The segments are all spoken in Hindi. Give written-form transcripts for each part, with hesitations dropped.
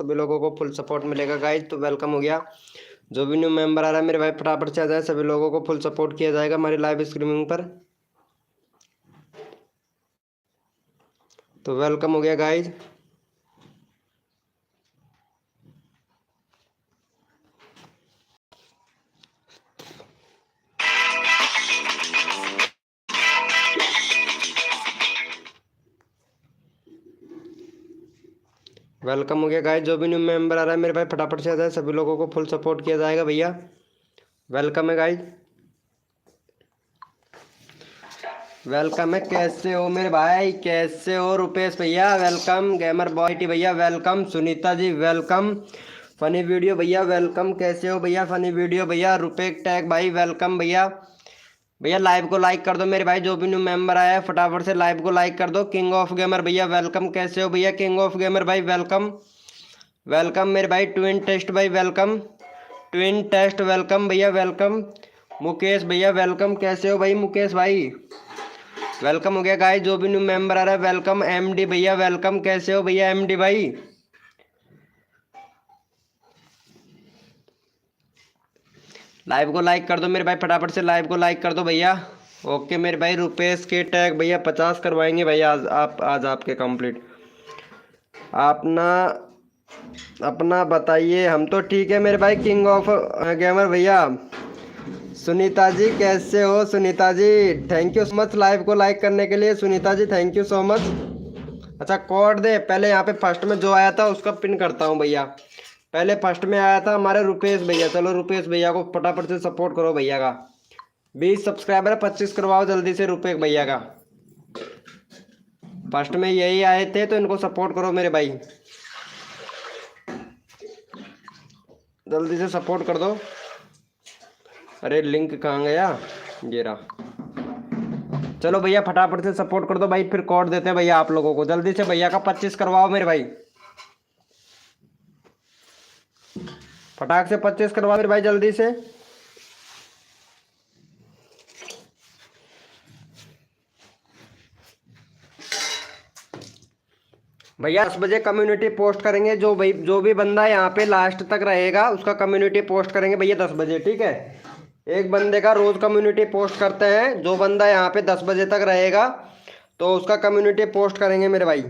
सभी लोगों को फुल सपोर्ट मिलेगा गाइज। तो वेलकम हो गया। जो भी न्यू मेंबर आ रहा है मेरे भाई फटाफट से आ जाए, सभी लोगों को फुल सपोर्ट किया जाएगा हमारी लाइव स्ट्रीमिंग पर। तो वेलकम हो गया गाइज। वेलकम हो गया गाइज। जो भी न्यू मेंबर आ रहा है मेरे भाई फटाफट से आ जाए, सभी लोगों को फुल सपोर्ट किया जाएगा भैया। वेलकम है गाइज, वेलकम है। कैसे हो मेरे भाई, कैसे हो रुपेश भैया, वेलकम। गेमर बॉय टी भैया welcome. Sunita ji welcome. Funny video भैया वेलकम। कैसे हो भैया, फनी वीडियो भैया। रुपेश टैग भाई वेलकम भैया। भैया लाइव को लाइक कर दो मेरे भाई, जो भी न्यू मेंबर आया है फटाफट से लाइव को लाइक कर दो। किंग ऑफ गेमर भैया वेलकम। कैसे हो भैया किंग ऑफ गेमर भाई, वेलकम वेलकम मेरे भाई। ट्विन टेस्ट भाई वेलकम, ट्विन टेस्ट वेलकम भैया, वेलकम। मुकेश भैया वेलकम। कैसे हो भाई मुकेश भाई, वेलकम हो गया गाइस। जो भी न्यू मेंबर आ रहा है वेलकम। एमडी भैया वेलकम। कैसे हो भैया एमडी भाई, लाइव को लाइक कर दो मेरे भाई, फटाफट से लाइव को लाइक कर दो भैया। ओके मेरे भाई। रुपेश के टैग भैया 50 करवाएंगे भैया आज आपके कंप्लीट। अपना अपना बताइए। हम तो ठीक है मेरे भाई। किंग ऑफ गेमर भैया। सुनीता जी कैसे हो Sunita ji, thank you so much live को लाइक करने के लिए Sunita ji, thank you so much. अच्छा कोड दे, पहले यहाँ पे फर्स्ट में जो आया था उसका पिन करता हूँ भैया। पहले फर्स्ट में आया था हमारे रुपेश भैया, चलो रुपेश भैया को फटाफट से सपोर्ट करो भैया का। 20 सब्सक्राइबर 25 करवाओ जल्दी से रुपेश भैया का। फर्स्ट में यही आए थे तो इनको सपोर्ट करो मेरे भाई, जल्दी से सपोर्ट कर दो। अरे लिंक कहाँ गया, ये रहा। चलो भैया फटाफट से सपोर्ट कर दो भाई, फिर कोड देते हैं भैया आप लोगों को। जल्दी से भैया का 25 करवाओ मेरे भाई, फटाक से 25 करवाओ मेरे भाई जल्दी से। भैया 10 बजे कम्युनिटी पोस्ट करेंगे, जो भी बंदा यहाँ पे लास्ट तक रहेगा उसका कम्युनिटी पोस्ट करेंगे भैया 10 बजे, ठीक है। एक बंदे का रोज कम्युनिटी पोस्ट करते हैं, जो बंदा यहाँ पे 10 बजे तक रहेगा तो उसका कम्युनिटी पोस्ट करेंगे मेरे भाई।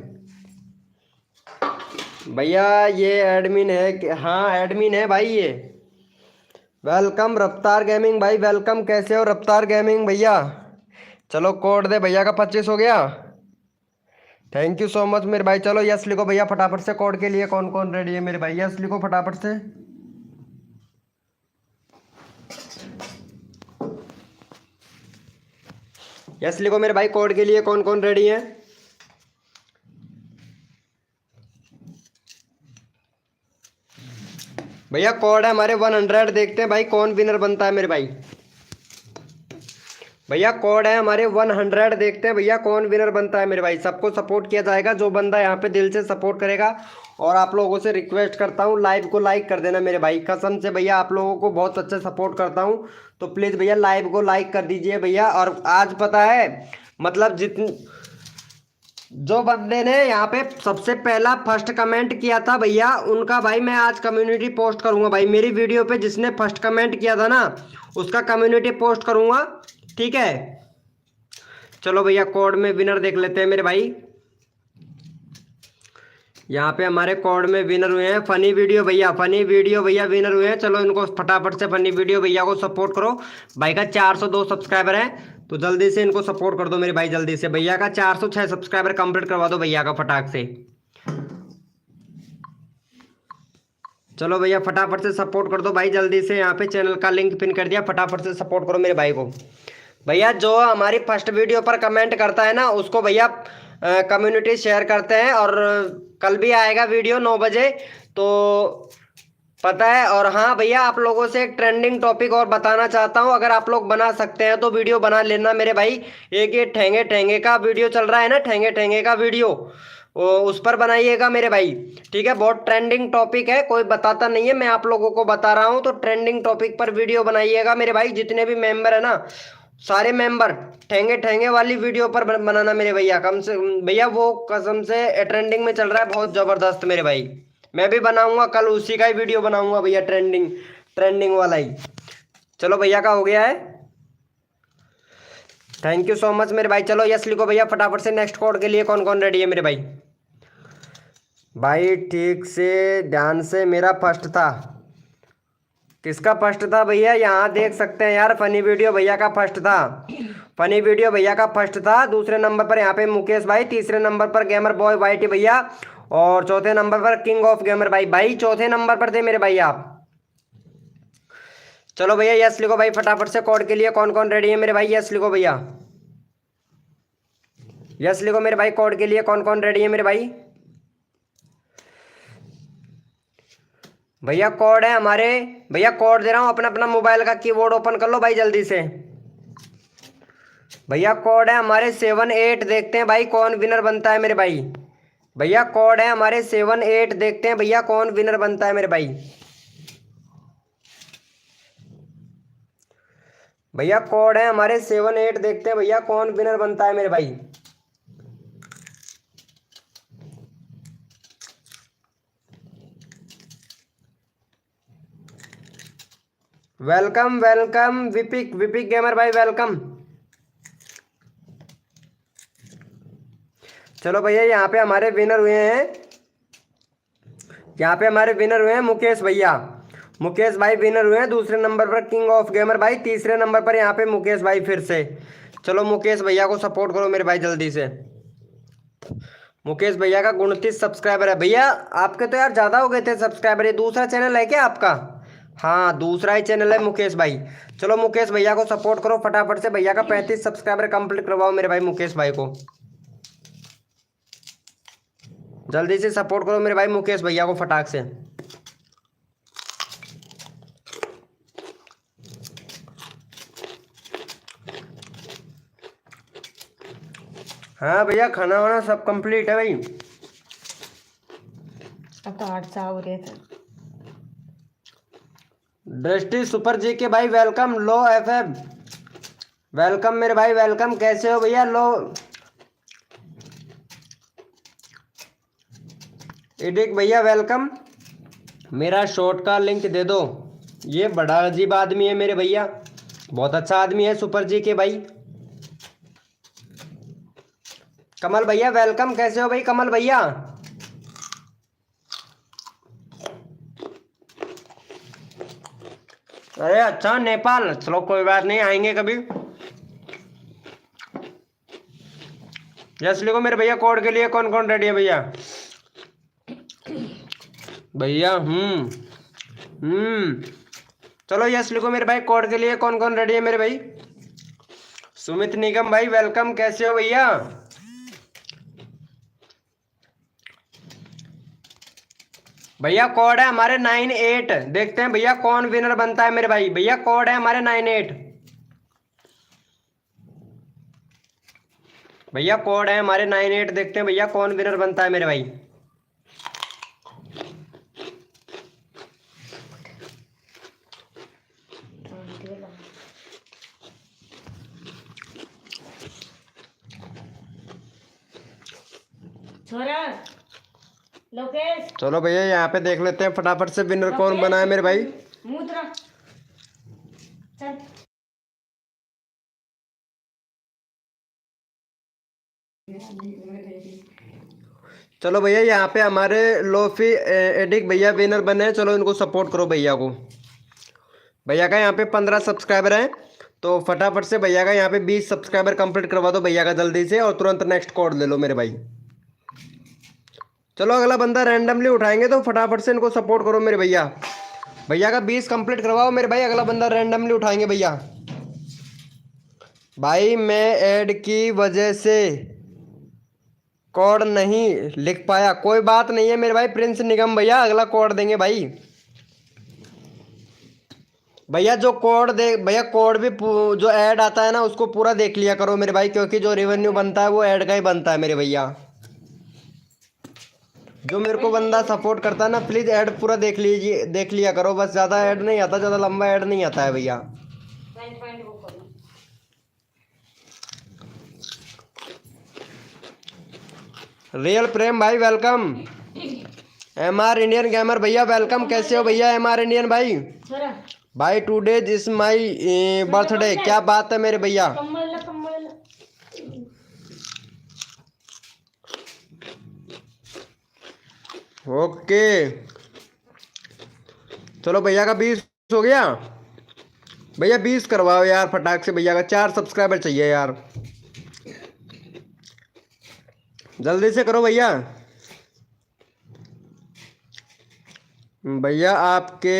भैया ये एडमिन है कि हाँ एडमिन है भाई ये। वेलकम रफ्तार गेमिंग भाई वेलकम। कैसे हो रफ्तार गेमिंग भैया। चलो कोड दे भैया का 25 हो गया, थैंक यू सो मच मेरे भाई। चलो यस लिखो भैया फटाफट से, कोड के लिए कौन कौन रेडी है मेरे भाई, यस लिखो फटाफट से। यस लिखो मेरे भाई, कोड के लिए कौन कौन रेडी है। भैया कोड है हमारे 100, देखते हैं भाई कौन विनर बनता है मेरे भाई। भैया कोड है हमारे 100, देखते हैं भैया कौन विनर बनता है मेरे भाई। सबको सपोर्ट किया जाएगा, जो बंदा यहाँ पे दिल से सपोर्ट करेगा। और आप लोगों से रिक्वेस्ट करता हूँ लाइव को लाइक कर देना मेरे भाई, कसम से भैया आप लोगों को बहुत अच्छे सपोर्ट करता हूँ। तो प्लीज़ भैया लाइव को लाइक कर दीजिए भैया। और आज पता है मतलब जो बंदे ने यहाँ पे सबसे पहला फर्स्ट कमेंट किया था भैया, उनका भाई मैं आज कम्युनिटी पोस्ट करूँगा भाई। मेरी वीडियो पे जिसने फर्स्ट कमेंट किया था ना उसका कम्युनिटी पोस्ट करूँगा, ठीक है। चलो भैया कोड में विनर देख लेते हैं मेरे भाई। यहाँ पे हमारे कोड में विनर हुए हैं फनी वीडियो भैया, फनी वीडियो भैया विनर हुए हैं। चलो इनको फटाफट से फनी वीडियो भैया को सपोर्ट करो। भाई का 402 सब्सक्राइबर है तो जल्दी से इनको सपोर्ट कर दो मेरे भाई, जल्दी से। भैया का 406 सब्सक्राइबर कंप्लीट करवा दो भैया का फटाक से। चलो भैया फटाफट से सपोर्ट कर दो भाई जल्दी से। यहाँ पे चैनल का लिंक पिन कर दिया, फटाफट से सपोर्ट करो मेरे भाई को। भैया जो हमारी फर्स्ट वीडियो पर कमेंट करता है ना उसको भैया कम्युनिटी शेयर करते हैं। और कल भी आएगा वीडियो 9 बजे, तो पता है। और हाँ भैया आप लोगों से एक ट्रेंडिंग टॉपिक और बताना चाहता हूँ, अगर आप लोग बना सकते हैं तो वीडियो बना लेना मेरे भाई। एक ये ठेंगे ठेंगे का वीडियो चल रहा है ना, ठेंगे ठेंगे का वीडियो उस पर बनाइएगा मेरे भाई, ठीक है। बहुत ट्रेंडिंग टॉपिक है, कोई बताता नहीं है, मैं आप लोगों को बता रहा हूँ। तो ट्रेंडिंग टॉपिक पर वीडियो बनाइएगा मेरे भाई, जितने भी मेंबर है ना सारे मेंबर ठेंगे ठेंगे वाली वीडियो पर बनाना मेरे भैया। कम से भैया वो कसम से ट्रेंडिंग में चल रहा है बहुत जबरदस्त मेरे भाई, मैं भी बनाऊंगा कल, उसी का ही वीडियो बनाऊंगा भैया, ट्रेंडिंग ट्रेंडिंग वाला ही। चलो भैया का हो गया है। थैंक यू सो मच मेरे भाई। चलो यस लिखो भैया फटाफट से। नेक्स्ट कोड के लिए कौन कौन रेडी है मेरे भाई? भाई ठीक से ध्यान से, मेरा फर्स्ट था। किसका फर्स्ट था भैया? यहाँ देख सकते हैं यार, फनी वीडियो भैया का फर्स्ट था। फनी वीडियो भैया का फर्स्ट था। दूसरे नंबर पर यहाँ पे मुकेश भाई, तीसरे नंबर पर गेमर बॉय वाइटी भैया, और चौथे नंबर पर किंग ऑफ गेमर भाई। भाई चौथे नंबर पर थे मेरे भाई आप। चलो भैया यस लिखो भाई फटाफट से। कोड के लिए कौन कौन रेडी है मेरे भाई? यस लिखो भैया, यस लिखो मेरे भाई। कोड के लिए कौन कौन रेडी है मेरे भाई? भैया कोड है हमारे, भैया कोड दे रहा हूँ, अपना अपना मोबाइल का कीबोर्ड ओपन कर लो भाई जल्दी से। भैया कोड है हमारे 78, देखते हैं भाई कौन विनर बनता है मेरे भाई। भैया कोड है हमारे 78, देखते हैं भैया कौन विनर बनता है मेरे भाई। भैया कोड है हमारे 78, देखते हैं भैया कौन विनर बनता है मेरे भाई। वेलकम वेलकम विपिक, विपिक गेमर भाई वेलकम। चलो भैया यहाँ पे हमारे विनर हुए हैं, यहाँ पे हमारे विनर हुए हैं मुकेश भैया। मुकेश भाई विनर हुए हैं। दूसरे नंबर पर किंग ऑफ गेमर भाई, तीसरे नंबर पर यहाँ पे मुकेश भाई फिर से। चलो मुकेश भैया को सपोर्ट करो मेरे भाई जल्दी से। मुकेश भैया का 29 सब्सक्राइबर है। भैया आपके तो यार ज़्यादा हो गए थे सब्सक्राइबर। ये दूसरा चैनल है क्या आपका? हाँ दूसरा ही चैनल है मुकेश भाई। चलो मुकेश भैया को सपोर्ट करो फटाफट से। भैया का 35 सब्सक्राइबर कंप्लीट करवाओ मेरे भाई मुकेश भाई को। जल्दी से सपोर्ट करो मेरे भाई मुकेश भैया को फटाक से। हाँ भैया खाना वाना सब कंप्लीट है भाई। अब तो 8 सा हो रहे थे। दृष्टि सुपर जी के भाई वेलकम। लो एफएम वेलकम मेरे भाई वेलकम। कैसे हो भैया? लो एडिक भैया वेलकम। मेरा शॉर्ट का लिंक दे दो। ये बड़ा अजीब आदमी है मेरे भैया, बहुत अच्छा आदमी है सुपर जी के भाई। कमल भैया वेलकम। कैसे हो भाई कमल भैया? अरे अच्छा नेपाल, चलो कोई बात नहीं, आएंगे कभी। यस लिखो मेरे भैया। कोड के लिए कौन कौन रेडी है भैया? भैया चलो यस लिखो मेरे भाई। कोड के लिए कौन कौन रेडी है मेरे भाई? सुमित निगम भाई वेलकम। कैसे हो भैया? भैया कोड है हमारे 98, देखते हैं भैया कौन विनर बनता है मेरे भाई। भैया कोड है हमारे 98। भैया कोड है हमारे 98, देखते हैं भैया कौन विनर बनता है मेरे भाई। छोरा लोकेश, चलो भैया यहाँ पे देख लेते हैं फटाफट से विनर कौन बना है मेरे भाई। मुद्रा चल। चलो भैया यहाँ पे हमारे लोफी एडिक भैया विनर बने हैं। चलो इनको सपोर्ट करो भैया को। भैया का यहाँ पे 15 सब्सक्राइबर हैं, तो फटाफट से भैया का यहाँ पे 20 सब्सक्राइबर कंप्लीट करवा दो भैया का जल्दी से, और तुरंत नेक्स्ट कोड ले लो मेरे भाई। चलो अगला बंदा रैंडमली उठाएंगे, तो फटाफट से इनको सपोर्ट करो मेरे भैया। भैया का 20 कंप्लीट करवाओ मेरे भाई, अगला बंदा रैंडमली उठाएंगे भैया। भाई मैं ऐड की वजह से कोड नहीं लिख पाया, कोई बात नहीं है मेरे भाई। प्रिंस निगम भैया अगला कोड देंगे भाई। भैया जो कोड दे भैया, कोड भी जो ऐड आता है ना उसको पूरा देख लिया करो मेरे भाई, क्योंकि जो रेवेन्यू बनता है वो ऐड का ही बनता है मेरे भैया। जो मेरे को बंदा सपोर्ट करता है ना, प्लीज ऐड पूरा देख लीजिए, देख लिया करो बस। ज़्यादा ऐड नहीं आता, ज़्यादा लंबा ऐड नहीं आता है भैया। रियल प्रेम भाई वेलकम। MR इंडियन गेमर भैया वेलकम, कैसे हो भैया MR इंडियन भाई? छोरा भाई टुडे इज माई बर्थडे, क्या बात है मेरे भैया। कम्बल ला, कम्बल ला। ओके चलो भैया का 20 हो गया। भैया 20 करवाओ यार फटाक से, भैया का 4 सब्सक्राइबर चाहिए यार, जल्दी से करो भैया। भैया आपके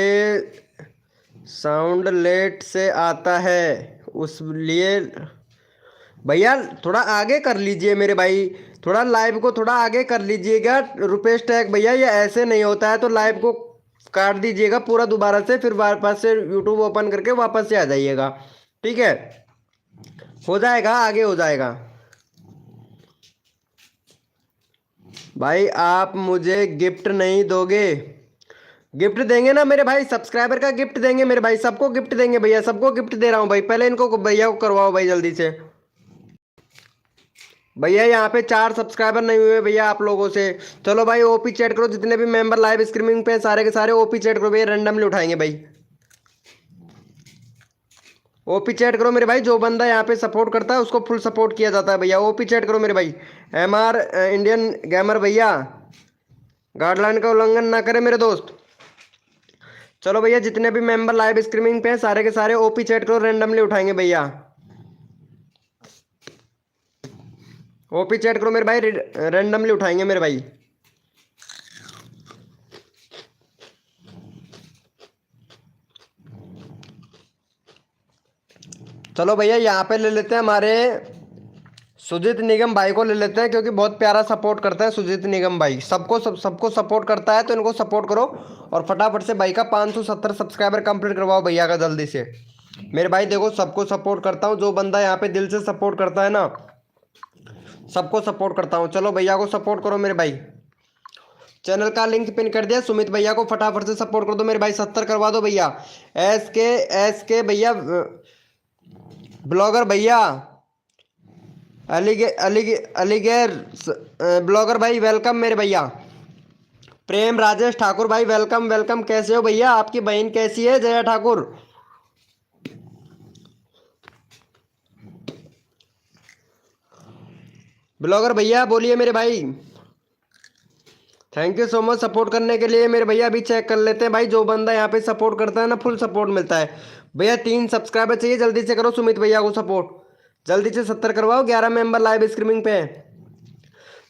साउंड लेट से आता है उस लिए भैया थोड़ा आगे कर लीजिए मेरे भाई, थोड़ा लाइव को थोड़ा आगे कर लीजिएगा। रुपेश टैग भैया ये ऐसे नहीं होता है, तो लाइव को काट दीजिएगा पूरा दोबारा से, फिर वापस से यूट्यूब ओपन करके वापस से आ जाइएगा, ठीक है? हो जाएगा, आगे हो जाएगा। भाई आप मुझे गिफ्ट नहीं दोगे? गिफ्ट देंगे ना मेरे भाई, सब्सक्राइबर का गिफ्ट देंगे मेरे भाई, सबको गिफ्ट देंगे भैया, सबको गिफ्ट दे रहा हूँ भाई। पहले इनको भैया को करवाओ भाई जल्दी से। भैया यहाँ पे 4 सब्सक्राइबर नहीं हुए भैया आप लोगों से। चलो भाई ओपी चैट करो, जितने भी मेंबर लाइव स्ट्रीमिंग पे सारे के सारे ओपी चैट करो भैया, रैंडमली उठाएंगे भाई। ओपी चैट करो मेरे भाई, जो बंदा यहाँ पे सपोर्ट करता है उसको फुल सपोर्ट किया जाता है भैया। ओपी चैट करो मेरे भाई। MR इंडियन गेमर भैया, गाइडलाइन का उल्लंघन ना करे मेरे दोस्त। चलो भैया जितने भी मेंबर लाइव स्ट्रीमिंग पे हैं सारे के सारे ओपी चैट करो, रैंडमली उठाएंगे भैया। ओपी चैट करो मेरे भाई, रैंडमली उठाएंगे मेरे भाई। चलो भैया यहाँ पे ले लेते हैं हमारे सुजीत निगम भाई को ले लेते हैं, क्योंकि बहुत प्यारा सपोर्ट करता है सुजीत निगम भाई, सबको सपोर्ट करता है, तो इनको सपोर्ट करो और फटाफट से भाई का 570 सब्सक्राइबर कंप्लीट करवाओ भैया का जल्दी से। मेरे भाई देखो सबको सपोर्ट करता हूँ, जो बंदा यहाँ पे दिल से सपोर्ट करता है ना सबको सपोर्ट करता हूँ। चलो भैया को सपोर्ट करो मेरे भाई, चैनल का लिंक पिन कर दिया। सुमित भैया को फटाफट से सपोर्ट कर दो मेरे भाई, 70 करवा दो भैया। एस के भैया ब्लॉगर भैया, अलीगेर ब्लॉगर भाई वेलकम मेरे भैया। प्रेम राजेश ठाकुर भाई वेलकम वेलकम, कैसे हो भैया? आपकी बहन कैसी है जया ठाकुर? ब्लॉगर भैया बोलिए मेरे भाई। Thank you so much support करने के लिए मेरे भैया। अभी चेक कर लेते हैं भाई, जो बंदा यहाँ पे सपोर्ट करता है ना फुल सपोर्ट मिलता है भैया। 3 सब्सक्राइबर चाहिए, जल्दी से करो सुमित भैया को सपोर्ट, जल्दी से 70 करवाओ। 11 मेंबर लाइव स्ट्रीमिंग पे।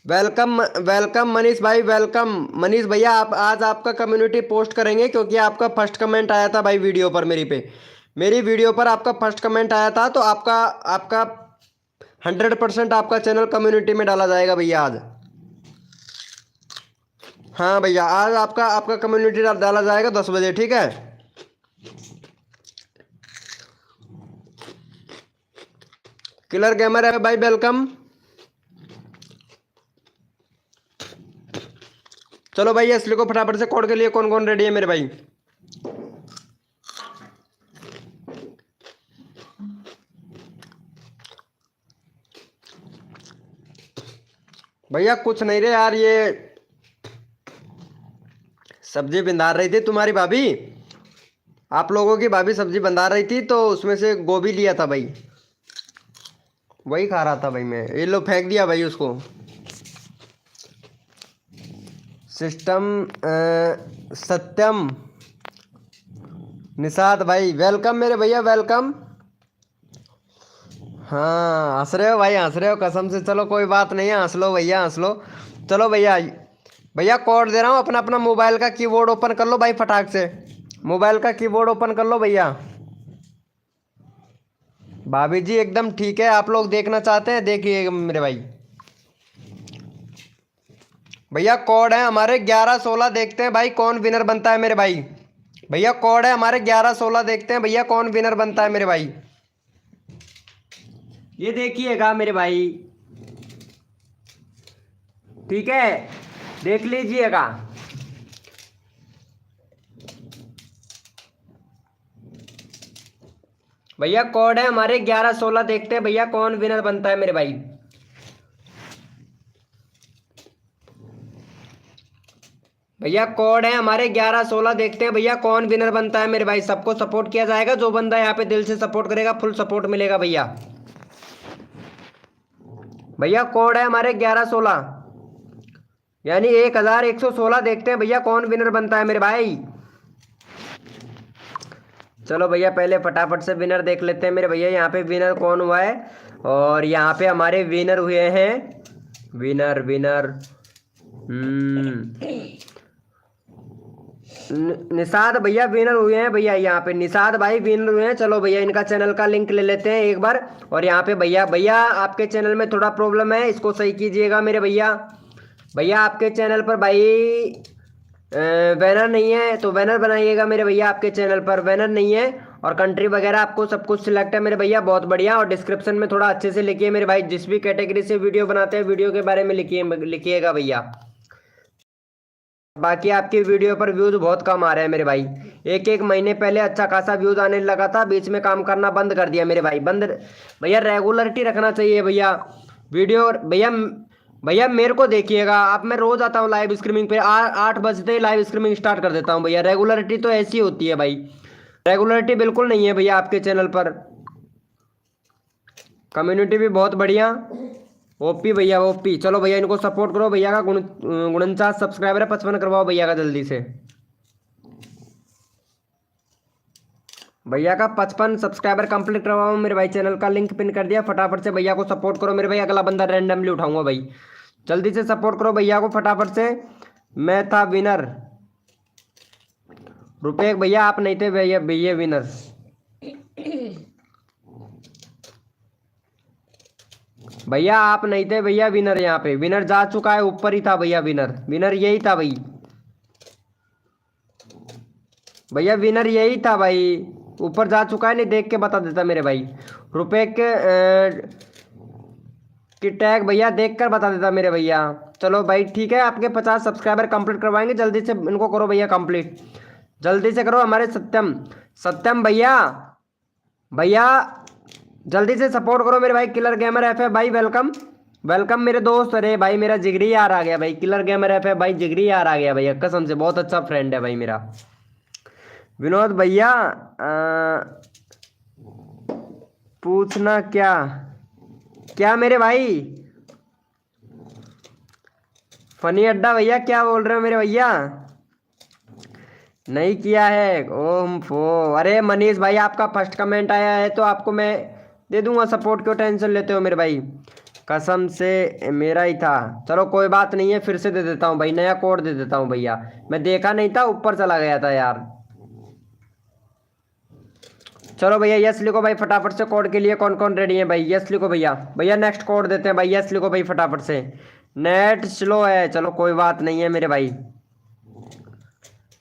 वेलकम वेलकम मनीष भाई वेलकम। मनीष भैया आप आज आपका कम्युनिटी पोस्ट करेंगे, क्योंकि आपका फर्स्ट कमेंट आया था भाई वीडियो पर, मेरी वीडियो पर आपका फर्स्ट कमेंट आया था, तो आपका 100% आपका चैनल कम्युनिटी में डाला जाएगा भैया आज। हाँ भैया आज आपका कम्युनिटी डाला जाएगा 10 बजे, ठीक है? किलर गेमर है भाई वेलकम। चलो भाई असली को फटाफट से कोड के लिए कौन कौन रेडी है मेरे भाई? भैया कुछ नहीं रे यार, ये सब्जी बंधा रही थी तुम्हारी भाभी, आप लोगों की भाभी सब्जी बंधा रही थी, तो उसमें से गोभी लिया था भाई, वही खा रहा था भाई मैं। ये लो फेंक दिया भाई उसको। सिस्टम सत्यम निषाद भाई वेलकम मेरे भैया वेलकम। हाँ हंस रहे हो भाई, हंस रहे हो कसम से। चलो कोई बात नहीं है, हंस लो भैया हंस लो। चलो भैया भैया कोड दे रहा हूँ, अपना अपना मोबाइल का कीबोर्ड ओपन कर लो भाई फटाक से, मोबाइल का कीबोर्ड ओपन कर लो भैया। भाभी जी एकदम ठीक है, आप लोग देखना चाहते हैं देखिए मेरे भाई। भैया कोड है हमारे 11-16, देखते हैं भाई कौन विनर बनता है मेरे भाई। भैया कोड है हमारे 11-16, देखते हैं भैया कौन विनर बनता है मेरे भाई। ये देखिएगा मेरे भाई, ठीक है देख लीजिएगा। भैया कोड है हमारे 11-16, देखते हैं भैया कौन विनर बनता है मेरे भाई। भैया कोड है हमारे 11-16, देखते हैं भैया कौन विनर बनता है मेरे भाई। सबको सपोर्ट किया जाएगा, जो बंदा यहाँ पे दिल से सपोर्ट करेगा फुल सपोर्ट मिलेगा भैया। भैया कोड है हमारे 11-16 यानी 1116, देखते हैं भैया कौन विनर बनता है मेरे भाई। चलो भैया पहले फटाफट से विनर देख लेते हैं मेरे भैया, यहाँ पे विनर कौन हुआ है। और यहाँ पे हमारे विनर हुए हैं, विनर विनर निषाद भैया विनर हुए हैं भैया। यहाँ पे निषाद भाई विनर हुए हैं। चलो भैया इनका चैनल का लिंक ले लेते हैं एक बार। और यहाँ पे भैया भैया आपके चैनल में थोड़ा प्रॉब्लम है, इसको सही कीजिएगा मेरे भैया। भैया आपके चैनल पर भाई बैनर नहीं है तो बैनर बनाइएगा मेरे भैया। आपके चैनल पर बैनर नहीं है और कंट्री वगैरह आपको सब कुछ सिलेक्ट है मेरे भैया, बहुत बढ़िया। और डिस्क्रिप्शन में थोड़ा अच्छे से लिखिए मेरे भाई, जिस भी कैटेगरी से वीडियो बनाते हैं वीडियो के बारे में लिखिएगा भैया। बाकी आपकी वीडियो पर व्यूज बहुत कम आ रहे हैं मेरे भाई। एक महीने पहले अच्छा खासा व्यूज आने लगा था, बीच में काम करना बंद कर दिया मेरे भाई, बंद। भैया रेगुलरिटी रखना चाहिए भैया वीडियो। भैया भैया मेरे को देखिएगा आप, मैं रोज आता हूँ लाइव स्ट्रीमिंग पे, 8 बजते ही लाइव स्ट्रीमिंग स्टार्ट कर देता हूँ भैया। रेगुलरिटी तो ऐसी होती है भाई, रेगुलरिटी बिल्कुल नहीं है भैया आपके चैनल पर। कम्युनिटी भी बहुत बढ़िया, ओपी भैया ओपी। चलो भैया इनको सपोर्ट करो, भैया का 49 सब्सक्राइबर है, 55 करवाओ भैया का जल्दी से। भैया का 55 सब्सक्राइबर कंप्लीट करवाओ मेरे भाई। चैनल का लिंक पिन कर दिया, फटाफट से भैया को सपोर्ट करो मेरे भाई। अगला बंदा रैंडमली उठाऊंगा भाई, जल्दी से सपोर्ट करो भैया को फटाफट से। मैं था विनर, रुपये भैया आप नहीं थे भैया, भैया विनर। भैया आप नहीं थे भैया विनर, यहाँ पे विनर जा चुका है, ऊपर ही था भैया विनर, विनर यही था भाई। भैया विनर यही था भाई, ऊपर जा चुका है, नहीं देख के बता देता मेरे भाई। रुपए के की टैग भैया देख कर बता देता मेरे भैया। चलो भाई ठीक है, आपके 50 सब्सक्राइबर कंप्लीट करवाएंगे, जल्दी से इनको करो भैया कंप्लीट, जल्दी से करो। हमारे सत्यम सत्यम भैया, भैया जल्दी से सपोर्ट करो मेरे भाई। किलर गेमर एफ भाई वेलकम वेलकम मेरे दोस्त। अरे भाई मेरा जिगरी यार आ गया भाई, किलर गेमर एफ भाई जिगरी यार आ गया भैया, कसम से बहुत अच्छा फ्रेंड है भाई मेरा। विनोद भैया पूछना क्या क्या मेरे भाई, फनी अड्डा भैया क्या बोल रहे हो मेरे भैया, नहीं किया है ओम फो। अरे मनीष भाई आपका फर्स्ट कमेंट आया है तो आपको मैं दे दूंगा सपोर्ट, क्यों टेंशन लेते हो मेरे भाई, कसम से मेरा ही था। चलो कोई बात नहीं है, फिर से दे देता हूँ भाई, नया कोड दे देता हूँ भैया, मैं देखा नहीं था ऊपर चला गया था यार। चलो भैया यस लिखो भाई फटाफट से, कोड के लिए कौन कौन रेडी है भाई, यस लिखो भैया। भैया नेक्स्ट कोड देते हैं भाई, यस लिखो भाई फटाफट से। नेट स्लो है, चलो कोई बात नहीं है मेरे भाई।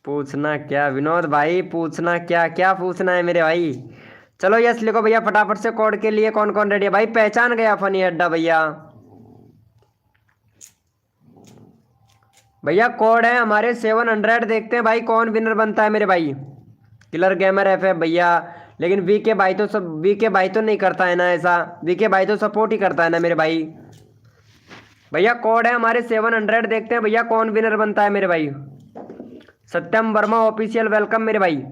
पूछना क्या विनोद भाई, पूछना क्या क्या पूछना है मेरे भाई। चलो यस लिखो भैया फटाफट से, कोड के लिए कौन कौन रेडी है भाई। पहचान गया फनी अड्डा भैया। भैया कोड है हमारे 700, देखते हैं भाई कौन विनर बनता है मेरे भाई। किलर गेमर एफ है भैया, लेकिन वीके भाई तो सब, वीके भाई तो नहीं करता है ना ऐसा, वीके भाई तो सपोर्ट ही करता है ना मेरे भाई। भैया कोड है हमारे 700, देखते हैं भैया कौन विनर बनता है मेरे भाई। सत्यम वर्मा ऑफिशियल वेलकम मेरे भाई,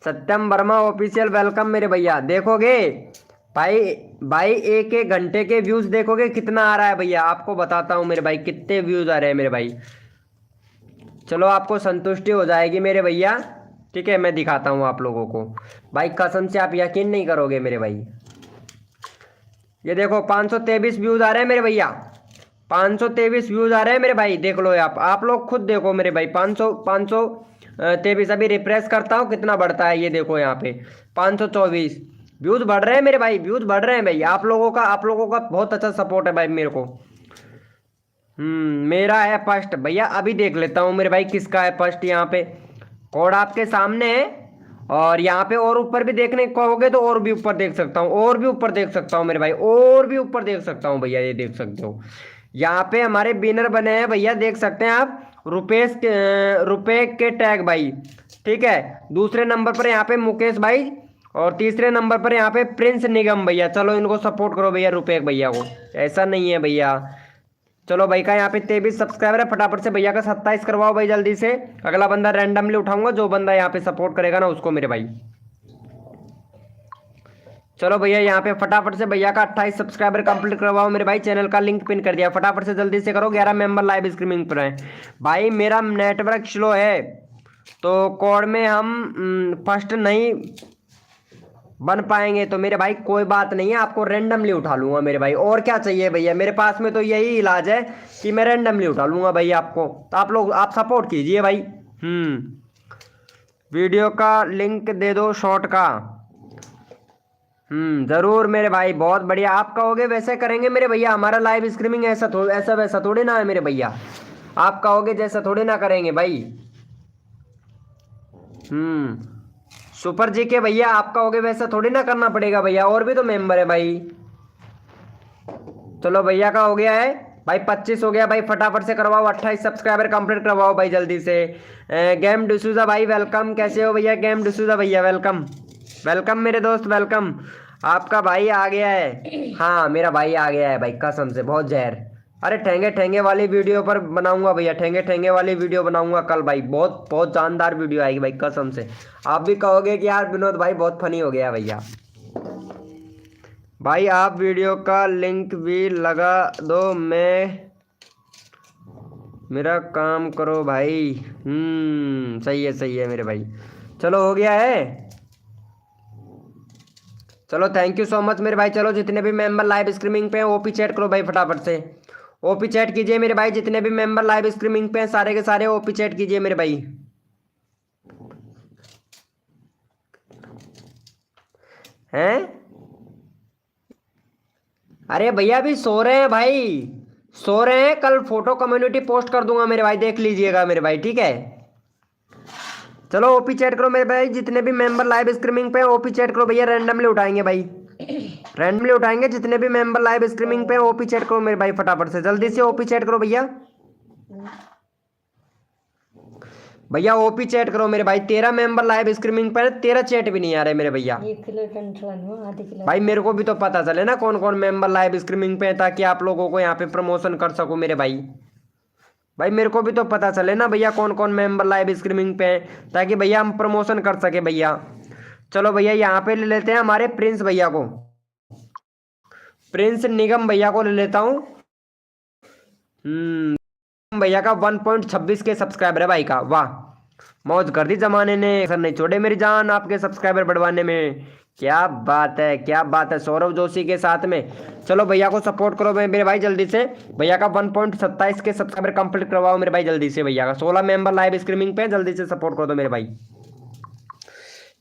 सत्यम वर्मा ऑफिशियल वेलकम मेरे भैया। देखोगे भाई भाई एक एक घंटे के व्यूज देखोगे कितना आ रहा है भैया, आपको बताता हूँ मेरे भाई कितने व्यूज आ रहे हैं मेरे भाई। चलो आपको संतुष्टि हो जाएगी मेरे भैया, ठीक है मैं दिखाता हूँ आप लोगों को भाई, कसम से आप यकीन नहीं करोगे मेरे भाई। ये देखो 523 व्यूज आ रहे हैं मेरे भैया, 523 व्यूज आ रहे हैं मेरे भाई, देख लो आप लोग खुद देखो मेरे भाई। 523 अभी रिफ्रेश करता हूँ कितना बढ़ता है, ये देखो यहाँ पे 524 व्यूज बढ़ रहे हैं मेरे भाई, व्यूज बढ़ रहे हैं भाई। आप लोगों का बहुत अच्छा सपोर्ट है भाई मेरे को। मेरा है फर्स्ट भैया, अभी देख लेता हूँ मेरे भाई किसका है फर्स्ट। यहाँ पे कोड आपके सामने है, और यहाँ पे और ऊपर भी देखने कहोगे तो और भी ऊपर देख सकता हूँ, और भी ऊपर देख सकता हूँ मेरे भाई, और भी ऊपर देख सकता हूँ भैया, ये देख सकते हो। यहाँ पे हमारे विनर बने हैं भैया, देख सकते हैं आप, रुपए के टैग भाई, ठीक है। दूसरे नंबर पर यहाँ पे मुकेश भाई, और तीसरे नंबर पर यहाँ पे प्रिंस निगम भैया। चलो इनको सपोर्ट करो भैया, रुपए भैया को, ऐसा नहीं है भैया। चलो भाई का यहाँ पे 23 सब्सक्राइबर है, फटाफट से भैया का 27 करवाओ भाई जल्दी से। अगला बंदा रैंडमली उठाऊंगा, जो बंदा यहाँ पे सपोर्ट करेगा ना उसको मेरे भाई। चलो भैया यहाँ पे फटाफट से भैया का 28 सब्सक्राइबर कंप्लीट करवाओ मेरे भाई। चैनल का लिंक पिन कर दिया, फटाफट से जल्दी से करो। 11 मेंबर लाइव स्ट्रीमिंग पर है भाई। मेरा नेटवर्क स्लो है तो कोड में हम फर्स्ट नहीं बन पाएंगे तो मेरे भाई कोई बात नहीं है, आपको रैंडमली उठा लूंगा मेरे भाई। और क्या चाहिए भैया, मेरे पास में तो यही इलाज है कि मैं रैंडमली उठा लूंगा भाई आपको। तो आप लोग आप सपोर्ट कीजिए भाई। वीडियो का लिंक दे दो शॉर्ट का। जरूर मेरे भाई, बहुत बढ़िया। आप कहोगे वैसे करेंगे मेरे भैया। हमारा लाइव स्ट्रीमिंग ऐसा वैसा थोड़ी ना है मेरे भैया। आप कहोगे जैसा थोड़ी ना करेंगे भाई। सुपर जी के भैया, आप कहोगे वैसा थोड़ी ना करना पड़ेगा भैया, और भी तो मेंबर है भाई। चलो भैया का हो गया है भाई, 25 हो गया भाई। फटाफट से करवाओ, 28 सब्सक्राइबर कंप्लीट करवाओ भाई जल्दी से। गेम डिसूजा भाई वेलकम, कैसे हो भैया गेम डिसूजा भैया, वेलकम वेलकम मेरे दोस्त, वेलकम। आपका भाई आ गया है, हाँ मेरा भाई आ गया है भाई, कसम से बहुत जहर। अरे ठेंगे ठेंगे वाली वीडियो पर बनाऊंगा भैया, ठेंगे ठेंगे वाली वीडियो बनाऊंगा कल भाई। बहुत बहुत जानदार वीडियो आएगी भाई कसम से। आप भी कहोगे कि यार विनोद भाई बहुत फनी हो गया भैया। भाई आप वीडियो का लिंक भी लगा दो, मेरा काम करो भाई। सही है मेरे भाई। चलो हो गया है। चलो थैंक यू सो मच मेरे भाई। चलो जितने भी मेंबर लाइव स्ट्रीमिंग पे हैं ओपी चैट करो भाई फटाफट से। ओपी चैट कीजिए मेरे भाई, जितने भी मेंबर लाइव स्ट्रीमिंग पे हैं सारे के सारे ओपी चैट कीजिए मेरे भाई। हैं? अरे भैया अभी सो रहे हैं भाई, सो रहे हैं। कल फोटो कम्युनिटी पोस्ट कर दूंगा मेरे भाई, देख लीजिएगा मेरे भाई, ठीक है। चलो ओपी चैट करो मेरे भाई, जितने भी मेंबर लाइव स्ट्रीमिंग पे हैं ओपी चैट करो भैया। रैंडमली उठाएंगे भाई, रैंडमली उठाएंगे। जितने भी मेंबर लाइव स्ट्रीमिंग पे हैं ओपी चैट करो मेरे भाई, फटाफट से जल्दी से ओपी चैट करो भैया। भैया ओपी चैट करो मेरे भाई। 13 मेंबर लाइव स्ट्रीमिंग पर, 13 चैट भी नहीं आ रहे मेरे भैया। 1 किलो कंट्रोल आधे किलो भाई मेरे को भी तो पता चले ना कौन कौन मेंबर लाइव स्ट्रीमिंग पे है, ताकि आप लोगों को यहाँ पे प्रमोशन कर सकूं मेरे भाई। भाई मेरे को भी तो पता चले ना भैया कौन कौन मेंबर लाइव स्ट्रीमिंग पे है, ताकि भैया हम प्रमोशन कर सके भैया। चलो भैया यहाँ पे ले लेते हैं हमारे प्रिंस भैया को, प्रिंस निगम भैया को ले लेता हूँ। भैया का 1.26 के सब्सक्राइबर है भाई का, वाह मौज कर दी जमाने ने। सर नहीं छोड़े मेरी जान आपके सब्सक्राइबर बढ़वाने में, क्या बात है क्या बात है। सौरभ जोशी के साथ में। चलो भैया को सपोर्ट करो मेरे भाई जल्दी से। भैया का 1.27 के सब्सक्राइबर कंप्लीट करवाओ मेरे भाई जल्दी से। भैया का 16 मेंबर लाइव स्ट्रीमिंग पे, जल्दी से सपोर्ट कर दो मेरे भाई।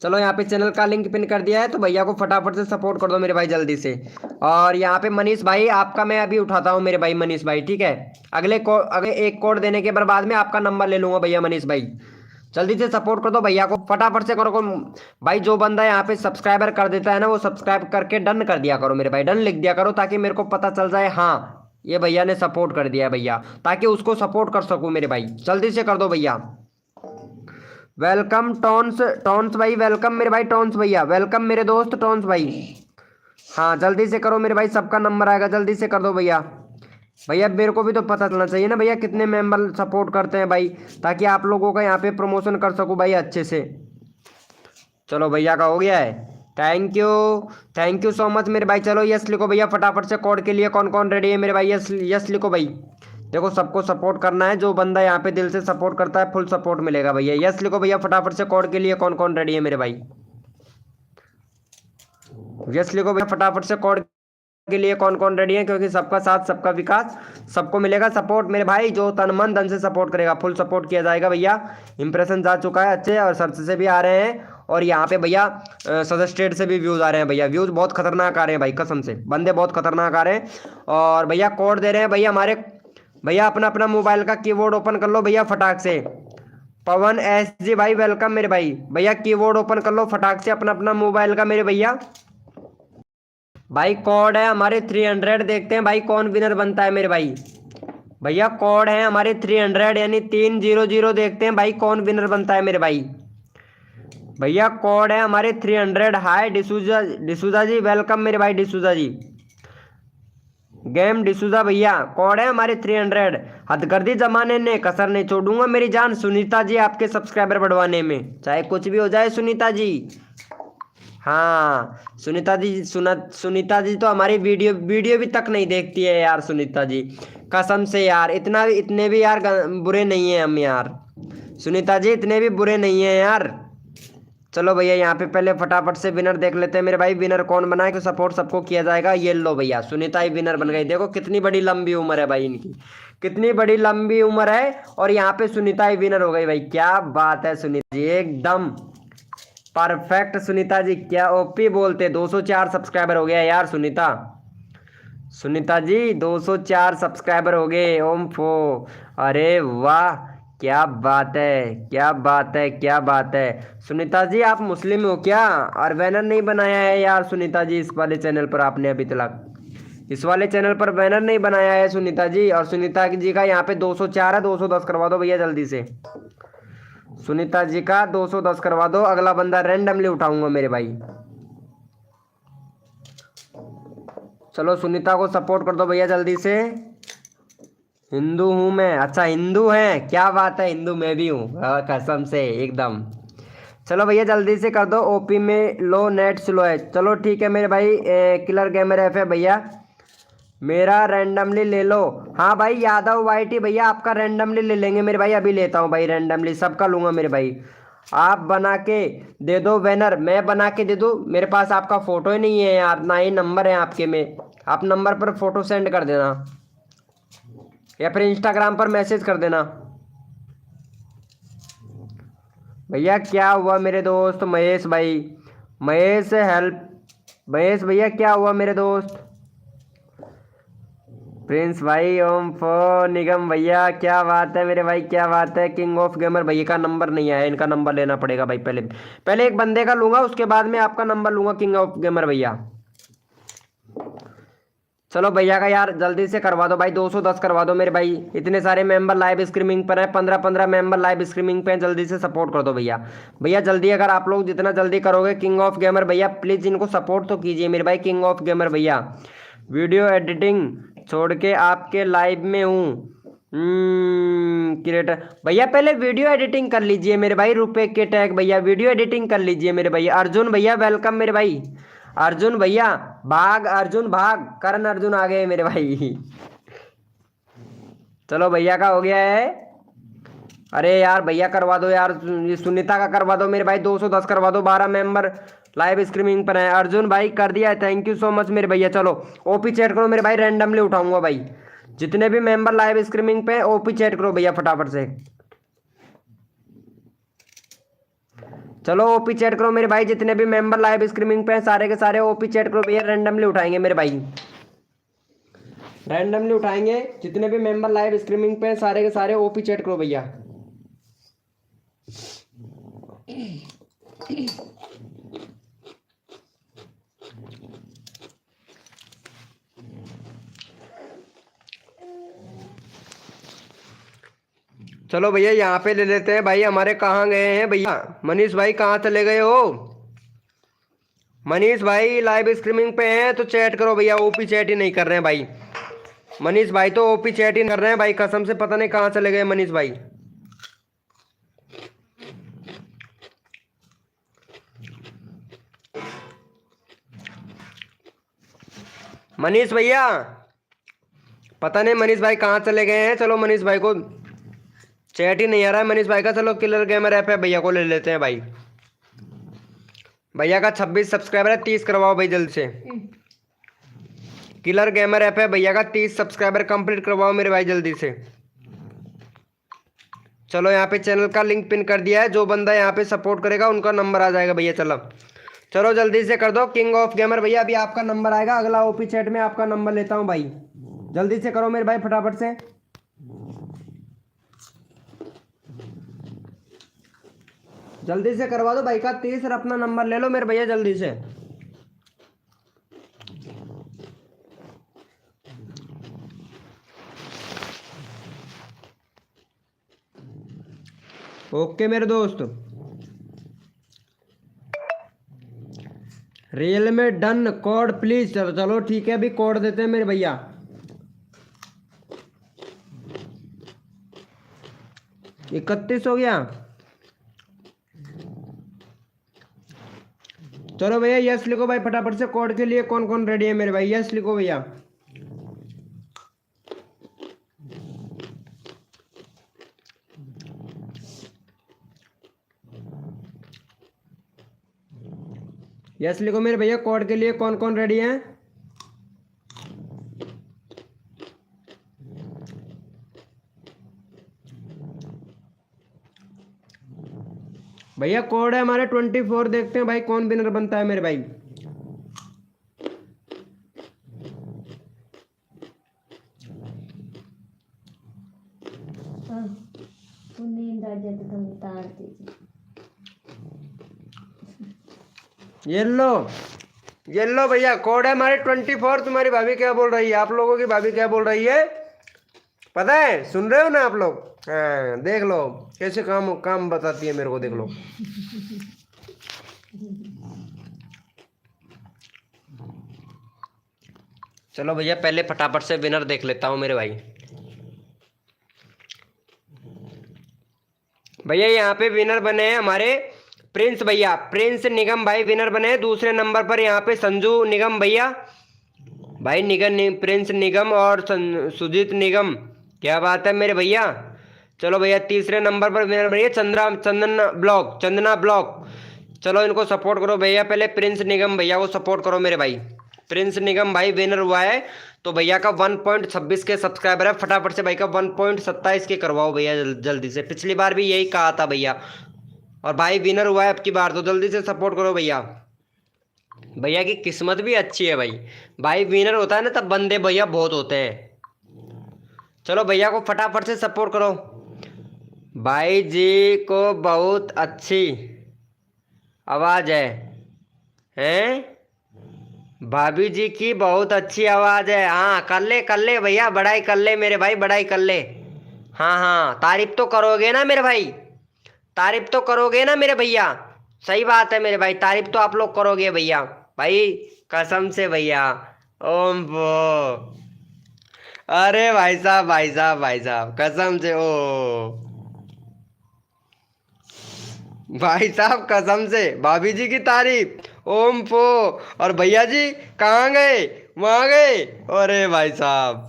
चलो यहाँ पे चैनल का लिंक पिन कर दिया है, तो भैया को फटाफट से सपोर्ट कर दो मेरे भाई जल्दी से। और यहाँ पे मनीष भाई आपका मैं अभी उठाता हूँ मेरे भाई, मनीष भाई ठीक है। अगले एक कोड देने के बाद में आपका नंबर ले लूंगा भैया मनीष भाई। जल्दी से सपोर्ट कर दो भैया को, फटाफट से करो भाई। जो बंदा यहाँ पे सब्सक्राइबर कर देता है ना, वो सब्सक्राइब करके डन कर दिया करो मेरे भाई, डन लिख दिया करो, ताकि मेरे को पता चल जाए हाँ ये भैया ने सपोर्ट कर दिया भैया, ताकि उसको सपोर्ट कर सकूँ मेरे भाई। जल्दी से कर दो भैया। वेलकम टॉन्स, टॉन्स भाई वेलकम मेरे भाई, टॉन्स भैया वेलकम मेरे दोस्त टॉन्स भाई। हाँ जल्दी से करो मेरे भाई, सबका नंबर आएगा, जल्दी से कर दो भैया। भैया मेरे को भी तो पता चलना चाहिए ना भैया कितने मेंबर सपोर्ट करते हैं भाई, ताकि आप लोगों का यहाँ पे प्रमोशन कर सकूँ भाई अच्छे से। चलो भैया का हो गया है, थैंक यू सो मच मेरे भाई। चलो यस लिखो भैया फटाफट से। कोड के लिए कौन कौन रेडी है मेरे भाई, यस यस लिखो भाई। देखो सबको सपोर्ट करना है, जो बंदा यहाँ पे दिल से सपोर्ट करता है फुल सपोर्ट मिलेगा भैया। यस लिखो भैया फटाफट से। कोड के लिए कौन कौन रेडी है मेरे भाई, यस लिखो भैया फटाफट से। कोड के लिए कौन कौन रेडी है, क्योंकि सबका साथ सबका विकास, सबको मिलेगा सपोर्ट मेरे भाई। जो तन मन धन से सपोर्ट करेगा फुल सपोर्ट किया जाएगा भैया। इंप्रेशन जा चुका है अच्छे, और सर्च से भी आ रहे हैं, और यहाँ पे भैया सजेस्टेड से भी व्यूज़ आ रहे हैं भैया। व्यूज़ बहुत खतरनाक आ रहे हैं भाई कसम से, बंदे बहुत खतरनाक आ रहे हैं। और भैया कोड दे रहे हैं भैया हमारे भैया। अपना अपना मोबाइल का कीबोर्ड ओपन कर लो भैया फटाक से। पवन एस जी भाई वेलकम मेरे भाई। भैया कीबोर्ड ओपन कर लो फटाक से अपना अपना मोबाइल का मेरे भैया। भाई कोड है हमारे 300, देखते हैं भाई कौन विनर बनता है मेरे भाई। भैया कोड है हमारे 300 यानी 300, देखते हैं भाई कौन विनर बनता है मेरे भाई। भैया कोड है हमारे 300। हाय डिसूजा जी वेलकम मेरे भाई, डिसूजा जी गेम डिसूजा भैया कोड है हमारे 300। हथकर्दी जमाने ने कसर नहीं छोड़ूंगा मेरी जान सुनीता जी आपके सब्सक्राइबर बढ़वाने में, चाहे कुछ भी हो जाए सुनीता जी। हाँ सुनीता जी तो हमारी वीडियो वीडियो भी तक नहीं देखती है यार सुनीता जी, कसम से यार। इतने भी यार बुरे नहीं है हम यार, सुनीता जी इतने भी बुरे नहीं है यार। चलो भैया यहाँ पे पहले फटाफट से विनर देख लेते हैं मेरे भाई, विनर कौन बना है कि सपोर्ट सबको किया जाएगा। ये लो भैया सुनीता ही विनर बन गई, देखो कितनी बड़ी लंबी उम्र है भाई इनकी, कितनी बड़ी लंबी उम्र है और यहाँ पे सुनीता ही विनर हो गई भाई। क्या बात है सुनीता जी, एकदम परफेक्ट सुनीता जी, क्या ओपी बोलते। 204 सब्सक्राइबर हो गया यार सुनीता, सुनीता जी 204 सब्सक्राइबर हो गए। ओम फो, अरे वाह क्या बात है, क्या बात है, क्या बात है। सुनीता जी आप मुस्लिम हो क्या, और बैनर नहीं बनाया है यार सुनीता जी इस वाले चैनल पर आपने अभी तक, इस वाले चैनल पर बैनर नहीं बनाया है सुनीता जी। और सुनीता जी का यहाँ पे 204 है, 210 करवा दो भैया जल्दी से। सुनीता जी का 210 करवा दो, अगला बंदा रैंडमली उठाऊंगा मेरे भाई। चलो सुनीता को सपोर्ट कर दो भैया जल्दी से। हिंदू हूँ मैं, अच्छा हिंदू है, क्या बात है, हिंदू मैं भी हूँ कसम से एकदम। चलो भैया जल्दी से कर दो, ओपी में लो नेट स्लो है। चलो ठीक है मेरे भाई, किलर गेमर एफ है भैया, मेरा रैंडमली ले लो। हाँ भाई यादव वाईटी भैया आपका रैंडमली ले लेंगे मेरे भाई, अभी लेता हूँ भाई रैंडमली, सबका लूँगा मेरे भाई। आप बना के दे दो बैनर, मैं बना के दे दूँ, मेरे पास आपका फ़ोटो ही नहीं है यार, ना ही नंबर है आपके में। आप नंबर पर फ़ोटो सेंड कर देना या फिर इंस्टाग्राम पर मैसेज कर देना। भैया क्या हुआ मेरे दोस्त महेश भाई, महेश हेल्प, महेश भैया क्या हुआ मेरे दोस्त। प्रिंस भाई, ओम फो, निगम भैया क्या बात है मेरे भाई, क्या बात है। किंग ऑफ गेमर भैया का नंबर नहीं आया, इनका नंबर लेना पड़ेगा भाई, पहले पहले एक बंदे का लूंगा उसके बाद में आपका नंबर लूंगा किंग ऑफ गेमर भैया। चलो भैया का यार जल्दी से करवा दो भाई, 210 करवा दो मेरे भाई। इतने सारे मेंबर लाइव स्ट्रीमिंग पर है, 15-15 मेंबर लाइव स्ट्रीमिंग पे हैं, जल्दी से सपोर्ट कर दो भैया। भैया जल्दी, अगर आप लोग जितना जल्दी करोगे किंग ऑफ गेमर भैया प्लीज़ इनको सपोर्ट तो कीजिए मेरे भाई। किंग ऑफ गेमर भैया वीडियो एडिटिंग छोड़ के आपके लाइव में हूँ क्रिएटर भैया, पहले वीडियो एडिटिंग कर लीजिए मेरे भाई, रुपए के टैग भैया वीडियो एडिटिंग कर लीजिए मेरे भाई। अर्जुन भैया वेलकम मेरे भाई, अर्जुन भैया भाग, अर्जुन भाग, करण अर्जुन आ गए मेरे भाई। चलो भैया का हो गया है। अरे यार भैया करवा दो यार, सुनीता का करवा दो मेरे भाई, 210 करवा दो, 12 मेंबर लाइव स्ट्रीमिंग पर है। अर्जुन भाई कर दिया है, थैंक यू सो मच मेरे भैया। चलो ओपी चैट करो मेरे भाई, रैंडमली उठाऊंगा भाई, जितने भी मेंबर लाइव स्ट्रीमिंग पे ओपी चैट करो भैया फटाफट से। चलो ओपी चैट करो मेरे भाई, जितने भी मेंबर लाइव स्ट्रीमिंग पे हैं सारे के सारे ओपी चैट करो भैया, रैंडमली उठाएंगे मेरे भाई, रैंडमली उठाएंगे। जितने भी मेंबर लाइव स्ट्रीमिंग पे हैं सारे के सारे ओपी चैट करो भैया। चलो भैया यहाँ पे ले लेते हैं भाई, हमारे कहाँ गए हैं भैया, मनीष भाई कहाँ चले गए हो। मनीष भाई लाइव स्ट्रीमिंग पे हैं तो चैट करो भैया, ओपी चैट ही नहीं कर रहे हैं भाई। मनीष भाई तो ओपी चैट ही कर रहे हैं भाई, कसम से पता नहीं कहाँ चले गए मनीष भाई। मनीष भैया पता नहीं मनीष भाई कहाँ चले गए हैं। चलो मनीष भाई को चैट ही नहीं आ रहा है मनीष भाई का। चलो किलर गेमर ऐप है भैया को ले लेते हैं भाई, भैया का 26 सब्सक्राइबर है, 30 करवाओ भाई जल्दी से। किलर गेमर ऐप है भैया का, 30 सब्सक्राइबर कंप्लीट करवाओ मेरे भाई जल्दी से। चलो यहाँ पे चैनल का लिंक पिन कर दिया है, जो बंदा यहाँ पे सपोर्ट करेगा उनका नंबर आ जाएगा भैया। चलो चलो जल्दी से कर दो किंग ऑफ गेमर भैया, अभी आपका नंबर आएगा, अगला ओपी चैट में आपका नंबर लेता हूँ भाई, जल्दी से करो मेरे भाई फटाफट से। जल्दी से करवा दो भाई का 30 और अपना नंबर ले लो मेरे भैया जल्दी से। ओके मेरे दोस्त, रियल में डन, कोड प्लीज। चलो चलो ठीक है, अभी कोड देते हैं मेरे भैया, 31 हो गया। चलो भैया यस लिखो भाई फटाफट से। कोड के लिए कौन कौन रेडी है मेरे भाई? यस लिखो भैया। यस लिखो मेरे भैया। कोड के लिए कौन कौन रेडी है? भैया कोड है हमारे 24। देखते हैं भाई कौन विनर बनता है मेरे भाई। हाँ, वो नींद आ जाए तो तुम उतार दीजिए। येलो भैया कोड है हमारे 24। तुम्हारी भाभी क्या बोल रही है? आप लोगों की भाभी क्या बोल रही है पता है? सुन रहे हो ना आप लोग? हाँ देख लो कैसे काम काम बताती है मेरे को, देख लो। चलो भैया पहले फटाफट से विनर देख लेता हूँ मेरे भाई। भैया यहाँ पे विनर बने हैं हमारे प्रिंस भैया। प्रिंस निगम भाई विनर बने हैं। दूसरे नंबर पर यहाँ पे संजू निगम भैया भाई। प्रिंस निगम और सुजीत निगम, क्या बात है मेरे भैया। चलो भैया तीसरे नंबर पर विनर भैया चंदना ब्लॉक। चलो इनको सपोर्ट करो भैया। पहले प्रिंस निगम भैया को सपोर्ट करो मेरे भाई। प्रिंस निगम भाई विनर हुआ है तो भैया का 1.26 के सब्सक्राइबर है। फटाफट से भाई का 1.27 के करवाओ भैया जल्दी से। पिछली बार भी यही कहा था भैया, और भाई विनर हुआ है अब की बार, तो जल्दी से सपोर्ट करो भैया। भैया की किस्मत भी अच्छी है भाई। भाई विनर होता है ना तब बंदे भैया बहुत होते हैं। चलो भैया को फटाफट से सपोर्ट करो। भाई जी को बहुत अच्छी आवाज़ है। हैं? भाभी जी की बहुत अच्छी आवाज़ है। हाँ कर ले भैया, बढ़ाई कर ले मेरे भाई, बढ़ाई कर ले। हाँ हाँ तारीफ तो करोगे ना मेरे भाई? तारीफ तो करोगे ना मेरे भैया? सही बात है मेरे भाई, तारीफ तो आप लोग करोगे भैया। भाई कसम से भैया। ओम वो, अरे भाई साहब कसम से। ओ भाई साहब कसम से भाभी जी की तारीफ। ओम फो। और भैया जी कहाँ गए? वहां गए। अरे भाई साहब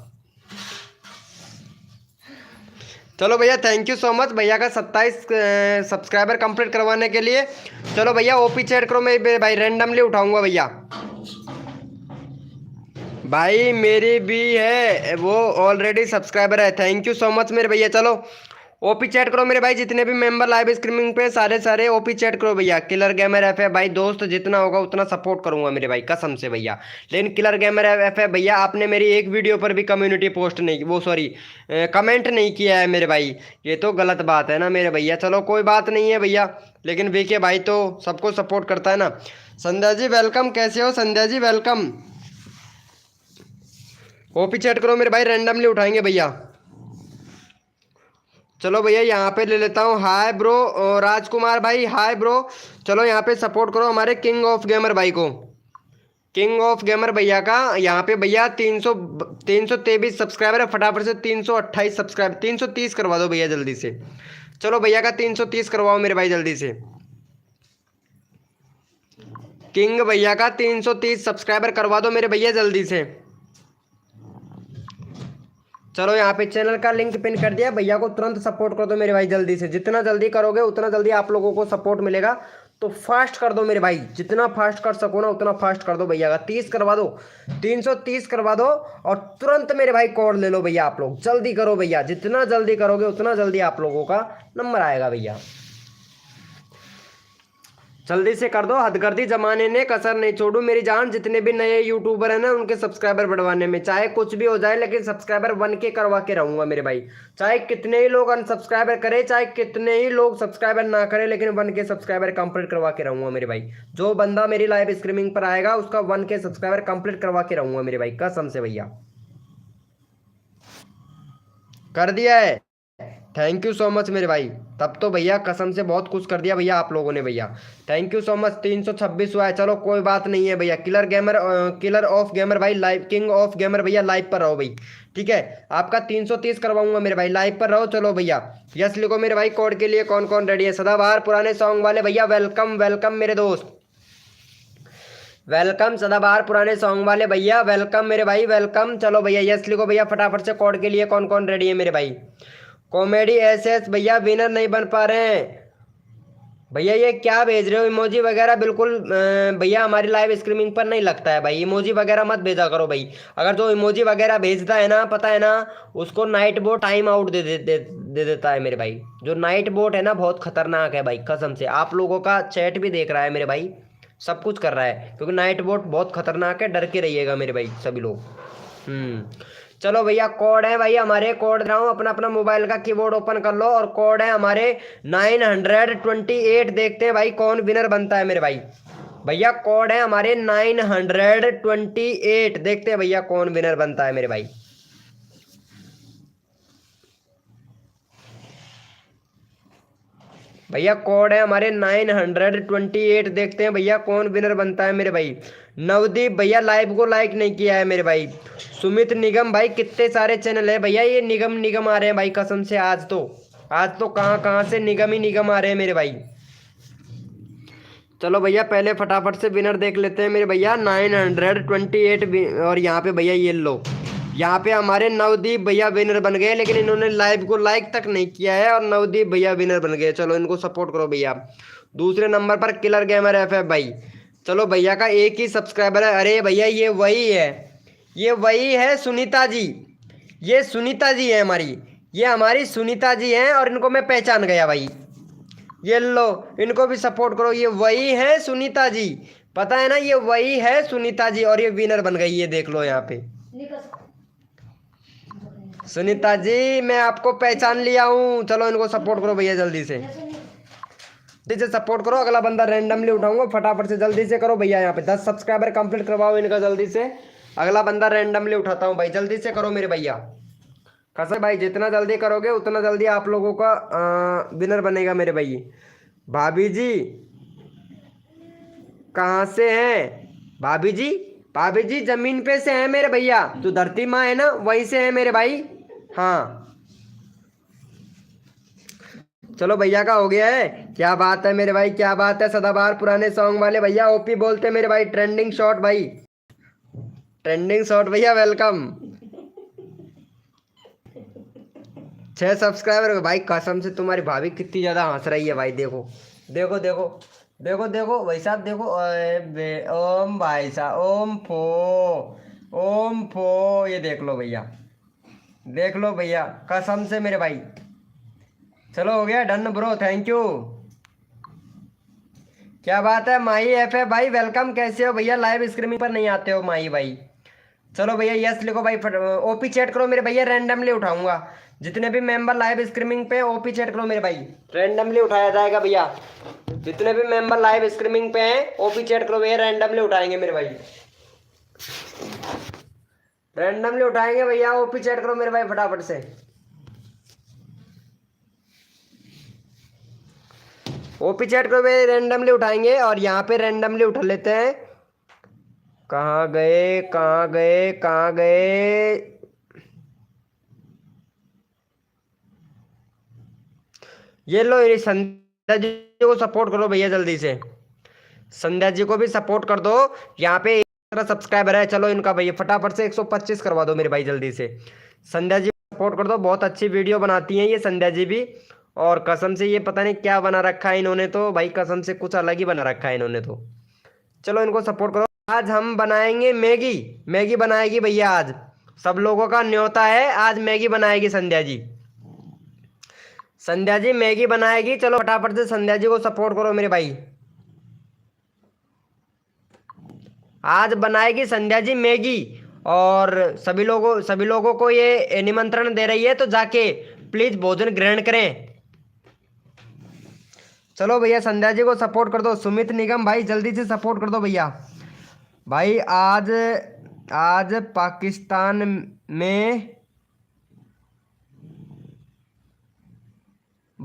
चलो भैया थैंक यू सो मच भैया का 27 सब्सक्राइबर कंप्लीट करवाने के लिए। चलो भैया ओपी चैट करो, मैं भाई रैंडमली उठाऊंगा भैया। भाई मेरी भी है वो ऑलरेडी सब्सक्राइबर है। थैंक यू सो मच मेरे भैया। चलो ओपी चैट करो मेरे भाई। जितने भी मेंबर लाइव स्ट्रीमिंग पे सारे ओपी चैट करो भैया। किलर गेमर एफ है भाई, दोस्त जितना होगा उतना सपोर्ट करूंगा मेरे भाई कसम से भैया। लेकिन किलर गेमर एफ है भैया, आपने मेरी एक वीडियो पर भी कम्युनिटी पोस्ट नहीं, वो सॉरी कमेंट नहीं किया है मेरे भाई। ये तो गलत बात है ना मेरे भैया। चलो कोई बात नहीं है भैया, लेकिन वीके भाई तो सबको सपोर्ट करता है ना। संध्या जी वेलकम, कैसे हो Sandhya ji? Welcome. OP chat करो मेरे भाई, रैंडमली उठाएंगे भैया। चलो भैया यहाँ पे ले लेता हूँ। हाय ब्रो राजकुमार भाई, हाय ब्रो। चलो यहाँ पे सपोर्ट करो हमारे किंग ऑफ गेमर भाई को। किंग ऑफ गेमर भैया का यहाँ पे भैया 323 सब्सक्राइबर है। फटाफट से 328 सब्सक्राइबर 330 करवा दो भैया जल्दी से। चलो भैया का 330 करवाओ मेरे भाई जल्दी से। किंग भैया का 330 सब्सक्राइबर करवा दो मेरे भैया जल्दी से। चलो यहाँ पे चैनल का लिंक पिन कर दिया। भैया को तुरंत सपोर्ट कर दो मेरे भाई जल्दी से। जितना जल्दी करोगे उतना जल्दी आप लोगों को सपोर्ट मिलेगा। तो फास्ट कर दो मेरे भाई, जितना फास्ट कर सको ना उतना फास्ट कर दो। भैया का 30 करवा दो, 330 करवा दो, और तुरंत मेरे भाई कोड ले लो भैया। आप लोग जल्दी करो भैया, जितना जल्दी करोगे उतना जल्दी आप लोगों का नंबर आएगा भैया। जल्दी से कर दो, हदगर्दी जमाने ने कसर नहीं छोड़ू मेरी जान। जितने भी नए यूट्यूबर हैं ना उनके सब्सक्राइबर बढ़वाने में, चाहे कुछ भी हो जाए लेकिन सब्सक्राइबर 1K करवा के रहूंगा मेरे भाई। चाहे कितने ही लोग अनसब्सक्राइबर करे, चाहे कितने ही लोग सब्सक्राइबर ना करे, लेकिन 1K सब्सक्राइबर कंप्लीट करवा के रहूंगा मेरे भाई। जो बंदा मेरी लाइव स्ट्रीमिंग पर आएगा उसका 1K सब्सक्राइबर कंप्लीट करवा के रहूंगा मेरे भाई कसम से भैया। कर दिया है, थैंक यू सो मच मेरे भाई। तब तो भैया कसम से बहुत कुछ कर दिया भैया आप लोगों ने भैया। Thank you so much. 326 हुआ है, चलो कोई बात नहीं है भैया। किलर ऑफ गेमर भाई लाइव, किंग ऑफ गेमर भैया लाइव पर रहो भाई, ठीक है। आपका 330 करवाऊंगा मेरे भाई, लाइव पर रहो। चलो भैया यस लिखो मेरे भाई। कोड के लिए कौन कौन रेडी है? सदाबहार पुराने सॉन्ग वाले भैया वेलकम वेलकम मेरे दोस्त, वेलकम। सदाबहार पुराने सॉन्ग वाले भैया वेलकम मेरे भाई, वेलकम। चलो भैया यस लिखो भैया फटाफट से। कोड के लिए कौन कौन रेडी है मेरे भाई? कॉमेडी एसएस भैया विनर नहीं बन पा रहे हैं भैया, ये क्या भेज रहे हो इमोजी वगैरह? बिल्कुल भैया हमारी लाइव स्ट्रीमिंग पर नहीं लगता है भाई, इमोजी वगैरह मत भेजा करो भाई। अगर जो इमोजी वगैरह भेजता है ना, पता है ना, उसको नाइट बोट टाइम आउट दे देता है मेरे भाई। जो नाइट बोट है ना बहुत खतरनाक है भाई, कसम से। आप लोगों का चैट भी देख रहा है मेरे भाई, सब कुछ कर रहा है, क्योंकि नाइट बोट बहुत खतरनाक है। डर के रहिएगा मेरे भाई सभी लोग। चलो भैया कोड है भाई हमारे, कोड दे रहा हूँ। अपना अपना मोबाइल का कीबोर्ड ओपन कर लो और कोड है हमारे 928। देखते हैं भाई कौन विनर बनता है मेरे भाई। भैया कोड है हमारे 928। देखते हैं भैया कौन विनर बनता है मेरे भाई। भैया कोड है हमारे 928। देखते हैं भैया कौन विनर बनता है मेरे भाई। नवदीप भैया लाइव को लाइक नहीं किया है मेरे भाई। सुमित निगम भाई, कितने सारे चैनल है भैया, ये निगम निगम आ रहे हैं भाई कसम से। आज तो कहाँ कहाँ से निगम ही निगम आ रहे हैं मेरे भाई। चलो भैया पहले फटाफट से विनर देख लेते हैं मेरे भैया। 928 और यहाँ पे भैया ये लो, यहाँ पे हमारे नवदीप भैया विनर बन गए, लेकिन इन्होंने लाइव को लाइक तक नहीं किया है और नवदीप भैया विनर बन गए। चलो इनको सपोर्ट करो भैया। दूसरे नंबर पर किलर गेमर एफएफ भाई, चलो भैया का एक ही सब्सक्राइबर है। अरे भैया ये वही है, ये वही है सुनीता जी, ये सुनीता जी है हमारी, ये हमारी सुनीता जी हैं और इनको मैं पहचान गया भाई। ये लो इनको भी सपोर्ट करो, ये वही है सुनीता जी, पता है ना, ये वही है सुनीता जी और ये विनर बन गई। ये देख लो यहाँ पे सुनीता जी, मैं आपको पहचान लिया हूँ। चलो इनको सपोर्ट करो भैया जल्दी से, जल्दी से सपोर्ट करो। अगला बंदा रैंडमली उठाऊंगा, फटाफट से जल्दी से करो भैया। यहाँ पे 10 सब्सक्राइबर कंप्लीट करवाओ इनका जल्दी से। अगला बंदा रैंडमली उठाता हूँ भाई, जल्दी से करो मेरे भैया। कसम भाई जितना जल्दी करोगे उतना जल्दी आप लोगों का विनर बनेगा मेरे भाई। भाभी जी कहाँ से हैं? भाभी जी, भाभी जी जमीन पे से हैं मेरे भैया, जो धरती माँ है ना वहीं से है मेरे भाई। हाँ चलो भैया का हो गया है, क्या बात है मेरे भाई, क्या बात है। सदाबहार पुराने सॉन्ग वाले भैया ओपी बोलते मेरे भाई। ट्रेंडिंग शॉट भाई, ट्रेंडिंग शॉट भैया वेलकम। 6 सब्सक्राइबर भाई, कसम से तुम्हारी भाभी कितनी ज्यादा हंस रही है भाई। देखो देखो देखो देखो देखो भाई साहब, देखो ओम भाई साहब, ओम फो, ये देख लो भैया, देख लो भैया कसम से मेरे भाई। चलो हो गया डन ब्रो, थैंक यू। क्या बात है माही एफएफ भाई वेलकम। कैसे हो भैया? लाइव स्ट्रीमिंग पर नहीं आते हो माही भाई? चलो भैया यस लिखो भाई, ओपी चैट करो मेरे भैया, रैंडमली उठाऊंगा। जितने भी मेंबर लाइव स्ट्रीमिंग पे ओपी चैट करो मेरे भाई, रैंडमली उठाया जाएगा भैया। जितने भी मेंबर लाइव स्ट्रीमिंग पे हैं ओपी चैट करो भैया, रैंडमली उठाएंगे मेरे भाई, रैंडमली उठाएंगे भैया। ओपी चैट करो मेरे भाई फटाफट से। ओपी चैट करो भैया, रैंडमली उठाएंगे और यहाँ पे रैंडमली उठा लेते हैं। कहाँ गए कहाँ गए कहाँ गए? ये लो, ये संध्या जी को सपोर्ट करो भैया जल्दी से, संध्या जी को भी सपोर्ट कर दो। यहाँ पे 11 सब्सक्राइबर है, चलो इनका भैया फटाफट से 125 करवा दो मेरे भाई जल्दी से। संध्या जी को सपोर्ट कर दो, बहुत अच्छी वीडियो बनाती हैं ये संध्या जी भी। और कसम से ये पता नहीं क्या बना रखा है इन्होंने तो भाई, कसम से कुछ अलग ही बना रखा है इन्होंने तो। चलो इनको सपोर्ट करो। आज हम बनाएंगे मैगी, मैगी बनाएगी भैया आज, सब लोगों का न्योता है, आज मैगी बनाएगी संध्या जी। संध्या जी मैगी बनाएगी, चलो फटाफट से संध्या जी को सपोर्ट करो मेरे भाई। आज बनाएगी संध्या जी मैगी और सभी लोगों को ये निमंत्रण दे रही है, तो जाके प्लीज भोजन ग्रहण करें। चलो भैया संध्या जी को सपोर्ट कर दो। सुमित निगम भाई जल्दी से सपोर्ट कर दो भैया। भाई आज पाकिस्तान में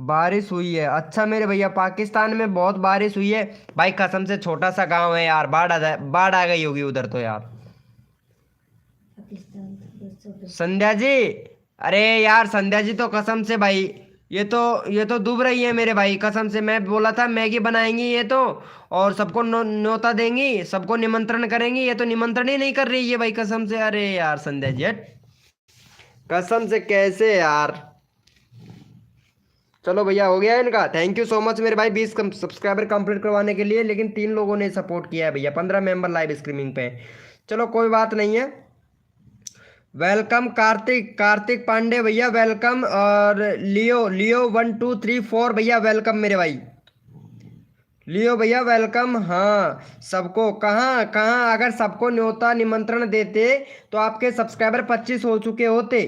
बारिश हुई है, अच्छा मेरे भैया पाकिस्तान में बहुत बारिश हुई है भाई, कसम से छोटा सा गांव है यार, बाढ़ आ गई होगी उधर तो यार। पाकिस्तान तो छोटे। संध्या जी, अरे यार संध्या जी तो कसम से भाई, ये तो डूब रही है मेरे भाई, कसम से मैं बोला था मैगी बनाएंगी ये तो, और सबको न्योता देंगी, सबको निमंत्रण करेंगी, ये तो निमंत्रण ही नहीं कर रही है भाई कसम से। अरे यार संध्या जी हट, कसम से कैसे यार। चलो भैया हो गया इनका, थैंक यू सो मच मेरे भाई 20 सब्सक्राइबर कंप्लीट करवाने के लिए, लेकिन 3 लोगों ने सपोर्ट किया है भैया, 15 मेंबर लाइव स्ट्रीमिंग पे। चलो कोई बात नहीं है। वेलकम कार्तिक, कार्तिक पांडे भैया वेलकम, और लियो लियो 1 2 3 4 भैया वेलकम मेरे भाई, लियो भैया वेलकम। हाँ सबको, कहाँ कहाँ अगर सबको न्योता निमंत्रण देते तो आपके सब्सक्राइबर 25 हो चुके होते,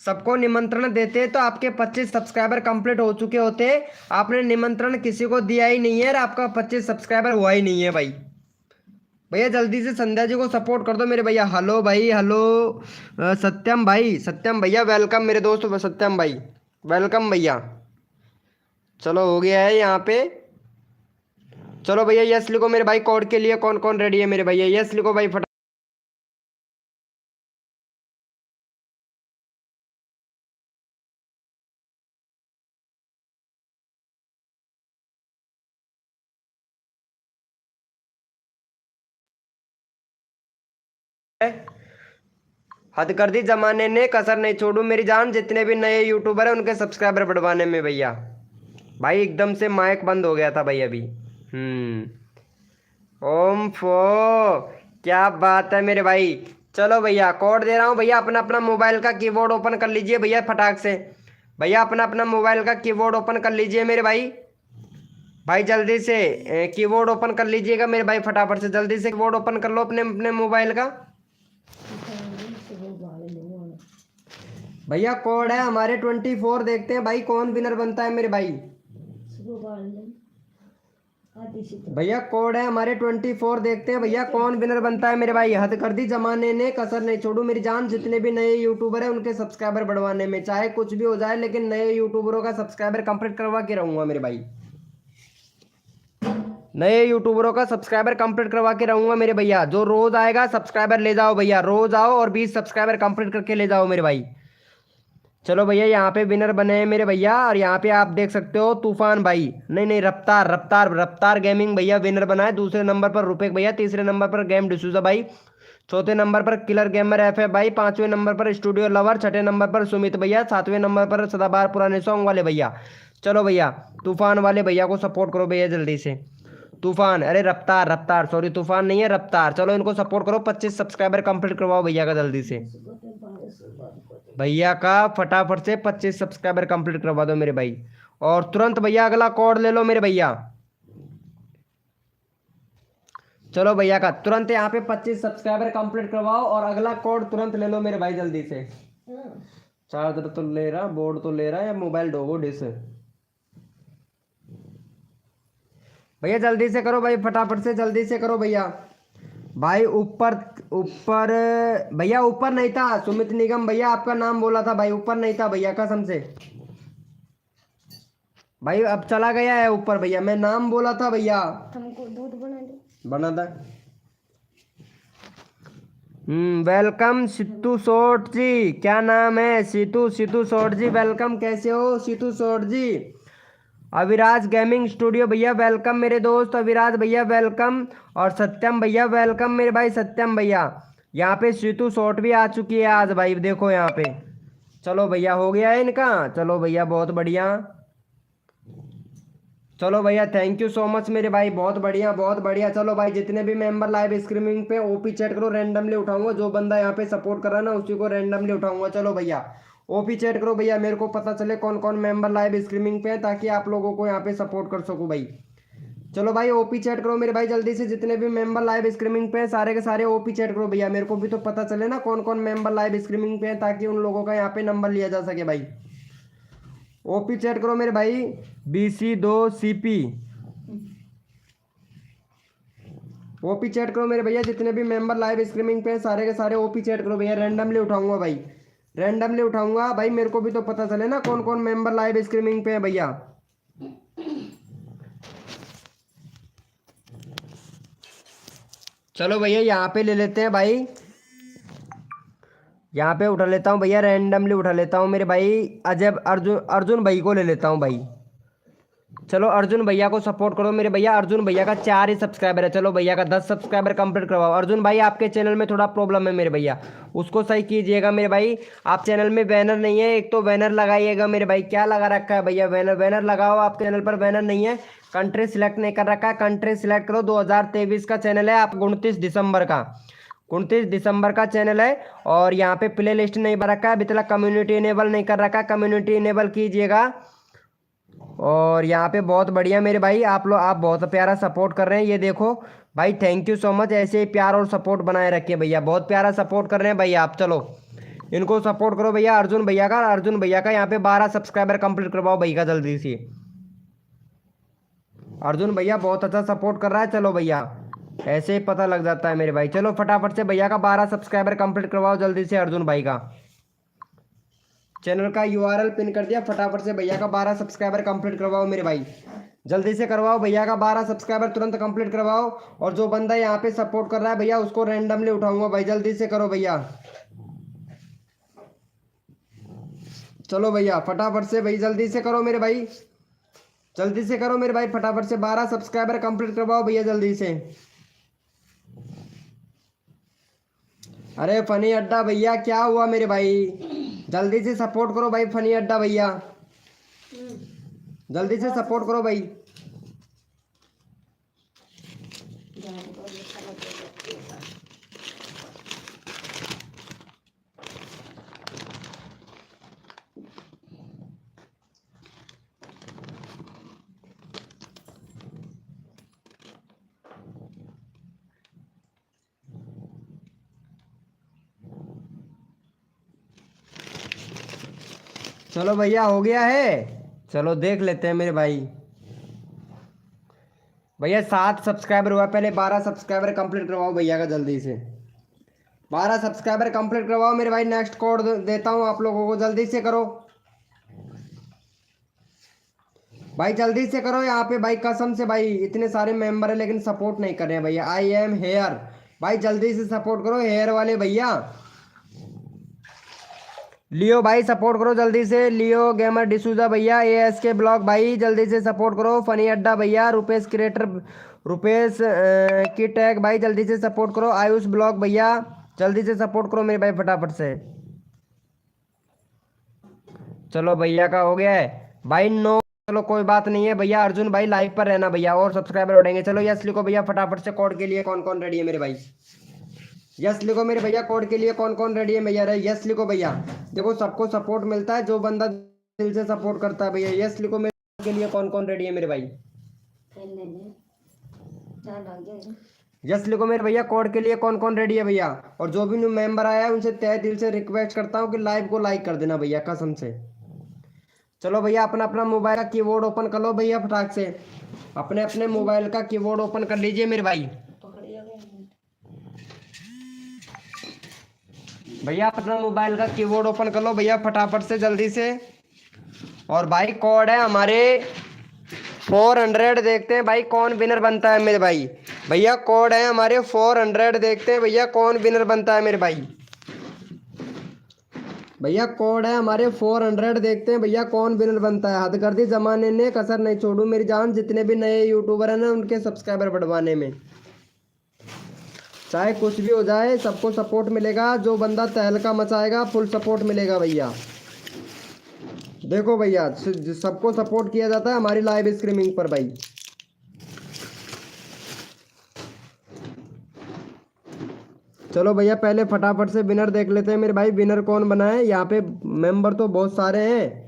सबको निमंत्रण देते तो आपके 25 सब्सक्राइबर कंप्लीट हो चुके होते। आपने निमंत्रण किसी को दिया ही नहीं है और आपका 25 सब्सक्राइबर हुआ ही नहीं है भाई। भैया जल्दी से संध्या जी को सपोर्ट कर दो मेरे भैया। हेलो भाई हेलो, सत्यम भाई, सत्यम भैया वेलकम मेरे दोस्त, सत्यम भाई वेलकम भैया। चलो हो गया है यहाँ पे। चलो भैया यस लिखो मेरे भाई, कोड के लिए कौन कौन रेडी है मेरे भैया, यस लिखो भाई फटा। हद कर दी जमाने ने, कसर नहीं छोड़ू मेरी जान, जितने भी नए यूट्यूबर है उनके सब्सक्राइबर बढ़वाने में भैया। भाई एकदम से माइक बंद हो गया था भाई अभी। ओम फो, क्या बात है मेरे भाई। चलो भैया कोड दे रहा हूँ भैया, अपना अपना मोबाइल का कीबोर्ड ओपन कर लीजिए भैया फटाक से, भैया अपना अपना मोबाइल का कीबोर्ड ओपन कर लीजिए मेरे भाई। भाई जल्दी से कीबोर्ड ओपन कर लीजिएगा मेरे भाई, फटाफट से जल्दी से कीबोर्ड ओपन कर लो अपने अपने मोबाइल का। भैया कोड है हमारे 24, देखते हैं भाई कौन विनर बनता है मेरे भाई। भैया कोड है हमारे 24, देखते हैं भैया कौन विनर बनता है मेरे भाई। हद कर दी जमाने ने, कसर नहीं छोड़ू मेरी जान, जितने भी नए यूट्यूबर है उनके सब्सक्राइबर बढ़वाने में, चाहे कुछ भी हो जाए लेकिन नए यूट्यूबरों का सब्सक्राइबर कंप्लीट करवा के रहूंगा मेरे भाई, नए यूट्यूबरों का सब्सक्राइबर कंप्लीट करवा के रहूंगा मेरे भैया। जो रोज आएगा सब्सक्राइबर ले जाओ भैया, रोज आओ और 20 सब्सक्राइबर कंप्लीट करके ले जाओ मेरे भाई। चलो भैया यहाँ पे विनर बने हैं मेरे भैया, और यहाँ पे आप देख सकते हो तूफान भाई, नहीं नहीं रफ्तार रफ्तार रफ्तार गेमिंग भैया विनर बना है। दूसरे नंबर पर रुपेक भैया, तीसरे नंबर पर गेम डिसूजा भाई, चौथे नंबर पर किलर गेमर एफ भाई, पांचवें नंबर पर स्टूडियो लवर, छठे नंबर पर सुमित भैया, सातवें नंबर पर सदाबहार पुराने सॉन्ग वाले भैया। चलो भैया तूफान वाले भैया को सपोर्ट करो भैया जल्दी से। तूफान, अरे रफ्तार रफ्तार, सॉरी तूफान नहीं है रफ्तार। चलो इनको सपोर्ट करो, 25 सब्सक्राइबर कंप्लीट करवाओ भैया का जल्दी से, भैया का फटाफट से 25 सब्सक्राइबर कंप्लीट करवा दो मेरे भाई। और तुरंत भैया अगला कोड ले लो मेरे भैया। चलो भैया का तुरंत यहाँ पे 25 सब्सक्राइबर कंप्लीट करवाओ और अगला कोड तुरंत ले लो मेरे भाई जल्दी से। चार्जर तो ले रहा, बोर्ड तो ले रहा है, या मोबाइल डोगो डिस। भैया जल्दी से करो भाई, फटाफट से जल्दी से करो भैया। भाई ऊपर ऊपर भैया, ऊपर नहीं था सुमित निगम भैया, आपका नाम बोला था भाई, ऊपर नहीं था भैया कसम से भाई, अब चला गया है ऊपर भैया, मैं नाम बोला था भैया। हमको दूध बना दे, बना था। वेलकम सीतू सोट जी, क्या नाम है सीतू, सीतू सोट जी वेलकम, कैसे हो सीतू सोट जी। अविराज गेमिंग स्टूडियो भैया वेलकम मेरे दोस्त, अविराज भैया वेलकम, और सत्यम भैया वेलकम मेरे भाई, सत्यम भैया। यहाँ पे सीतू शॉट भी आ चुकी है आज भाई, देखो यहाँ पे। चलो भैया हो गया है इनका, चलो भैया बहुत बढ़िया। चलो भैया थैंक यू सो मच मेरे भाई, बहुत बढ़िया बहुत बढ़िया। चलो भाई जितने भी मेंबर लाइव स्ट्रीमिंग पे ओपी चैट करो, रैंडमली उठाऊंगा, जो बंदा यहाँ पे सपोर्ट कर रहा है ना उसी को रैंडमली उठाऊंगा। चलो भैया ओपी चैट करो भैया, मेरे को पता चले कौन कौन मेंबर लाइव स्ट्रीमिंग पे है, ताकि आप लोगों को यहाँ पे सपोर्ट कर सकूँ भाई। चलो भाई ओपी चैट करो मेरे भाई जल्दी से, जितने भी मेंबर लाइव स्ट्रीमिंग पे हैं सारे के सारे ओपी चैट करो भैया, मेरे को भी तो पता चले ना कौन कौन मेंबर लाइव स्ट्रीमिंग पे हैं, ताकि उन लोगों का यहाँ पे नंबर लिया जा सके भाई। ओपी चैट करो मेरे भाई, BC2CP ओपी चैट करो मेरे भैया, जितने भी मेंबर लाइव स्ट्रीमिंग पे हैं सारे के सारे ओपी चैट करो भैया, रैंडमली उठाऊंगा भाई। रैंडमली उठाऊंगा भाई, मेरे को भी तो पता चले ना कौन कौन मेंबर लाइव स्ट्रीमिंग पे है भैया। चलो भैया यहाँ पे ले लेते हैं भाई, यहाँ पे उठा लेता हूँ भैया, रैंडमली उठा लेता हूँ मेरे भाई अजय अर्जुन अर्जुन भाई को ले लेता हूँ भाई। चलो अर्जुन भैया को सपोर्ट करो मेरे भैया। अर्जुन भैया का 4 ही सब्सक्राइबर है। चलो भैया का 10 सब्सक्राइबर कंप्लीट करवाओ। अर्जुन भाई आपके चैनल में थोड़ा प्रॉब्लम है मेरे भैया, उसको सही कीजिएगा मेरे भाई। आप चैनल में बैनर नहीं है, एक तो बैनर लगाइएगा मेरे भाई। क्या लगा रखा है भैया बैनर? बैनर लगाओ, आपके चैनल पर बैनर नहीं है। कंट्री सिलेक्ट नहीं कर रखा है, कंट्री सिलेक्ट करो। 2023 का चैनल है, आप 29 दिसंबर का 29 दिसंबर का चैनल है। और यहाँ पे प्ले लिस्ट नहीं बना रखा है अभी तक, कम्युनिटी इनेबल नहीं कर रखा है, कम्युनिटी इनेबल कीजिएगा। और यहाँ पे बहुत बढ़िया मेरे भाई, आप लोग आप बहुत प्यारा सपोर्ट कर रहे हैं, ये देखो भाई। थैंक यू सो मच, ऐसे ही प्यार और सपोर्ट बनाए रखिए भैया। बहुत प्यारा सपोर्ट कर रहे हैं भैया आप। चलो इनको सपोर्ट करो भैया। अर्जुन भैया का यहाँ पे 12 सब्सक्राइबर कंप्लीट करवाओ भैया का जल्दी से। अर्जुन भैया बहुत अच्छा सपोर्ट कर रहा है। चलो भैया ऐसे ही पता लग जाता है मेरे भाई। चलो फटाफट से भैया का 12 सब्सक्राइबर कंप्लीट करवाओ जल्दी से अर्जुन भाई का। चैनल का यूआरएल पिन कर दिया, फटाफट से भैया का 12 सब्सक्राइबर कंप्लीट करवाओ मेरे भाई। जल्दी से करवाओ भैया का 12 सब्सक्राइबर तुरंत कंप्लीट करवाओ। और जो बंदा यहाँ पे सपोर्ट कर रहा है भैया उसको रैंडमली उठाऊंगा भाई, जल्दी से करो भैया। चलो भैया फटाफट से भाई, जल्दी से करो मेरे भाई, जल्दी से करो मेरे भाई। फटाफट से 12 सब्सक्राइबर कंप्लीट करवाओ भैया जल्दी से। अरे फनी अड्डा भैया क्या हुआ मेरे भाई? जल्दी से सपोर्ट करो भाई फनी अड्डा भैया, जल्दी से सपोर्ट करो भाई। चलो भैया हो गया है, चलो देख लेते हैं मेरे भाई। भैया 7 सब्सक्राइबर हुआ, पहले 12 सब्सक्राइबर कंप्लीट करवाओ भैया का जल्दी से। 12 सब्सक्राइबर कंप्लीट करवाओ मेरे भाई। नेक्स्ट कोड देता हूँ आप लोगों को, जल्दी से करो भाई, जल्दी से करो। यहाँ पे भाई कसम से भाई इतने सारे मेंबर है लेकिन सपोर्ट नहीं कर रहे हैं भैया। आई एम हेयर भाई, जल्दी से सपोर्ट करो हेयर वाले भैया। लियो भाई सपोर्ट करो जल्दी से। लियो गेमर डिसूजा भैया, ASK ब्लॉग भाई जल्दी से सपोर्ट करो। फनी अड्डा भैया, रुपेश क्रिएटर, रुपेश की टैग भाई जल्दी से सपोर्ट करो। आयुष ब्लॉग भैया जल्दी से सपोर्ट करो मेरे भाई फटाफट से। चलो भैया का हो गया है भाई 9। चलो कोई बात नहीं है भैया। अर्जुन भाई लाइव पर रहना भैया और सब्सक्राइबर बढ़ेंगे। चलो यस लिखो भैया फटाफट से। कोड के लिए कौन कौन रेडी है मेरे भाई? यस लिखो मेरे भैया। कोड के लिए कौन कौन रेडी है भैया? यस लिखो भैया। देखो सबको सपोर्ट मिलता है जो बंदा दिल से सपोर्ट करता है भैया। यस लिखो मेरे के लिए कौन कौन रेडी है मेरे भाई? यस लिखो मेरे भैया। कोड के लिए कौन कौन रेडी है भैया? और जो भी न्यू मेंबर आया है उनसे तहे दिल से रिक्वेस्ट करता हूँ कि लाइव को लाइक कर देना भैया कसम से। चलो भैया अपना अपना मोबाइल का कीबोर्ड ओपन कर लो भैया फटाक से। अपने अपने मोबाइल का कीबोर्ड ओपन कर लीजिए मेरे भाई। भैया अपना मोबाइल का कीबोर्ड ओपन कर लो भैया फटाफट से जल्दी से। और भाई कोड है हमारे 400, देखते हैं भाई कौन विनर बनता है मेरे भाई। भैया कोड है हमारे 400, देखते हैं भैया कौन विनर बनता है मेरे भाई। भैया कोड है हमारे 400, देखते हैं भैया कौन विनर बनता है। हद कर दी जमाने ने, कसर नहीं छोड़ू मेरी जान। जितने भी नए यूट्यूबर हैं ना उनके सब्सक्राइबर बढ़वाने में, चाहे कुछ भी हो जाए सबको सपोर्ट मिलेगा। जो बंदा तहलका मचाएगा फुल सपोर्ट मिलेगा भैया। देखो भैया सबको सपोर्ट किया जाता है हमारी लाइव स्ट्रीमिंग पर भाई। चलो भैया पहले फटाफट से विनर देख लेते हैं मेरे भाई, विनर कौन बना है। यहाँ पे मेंबर तो बहुत सारे हैं।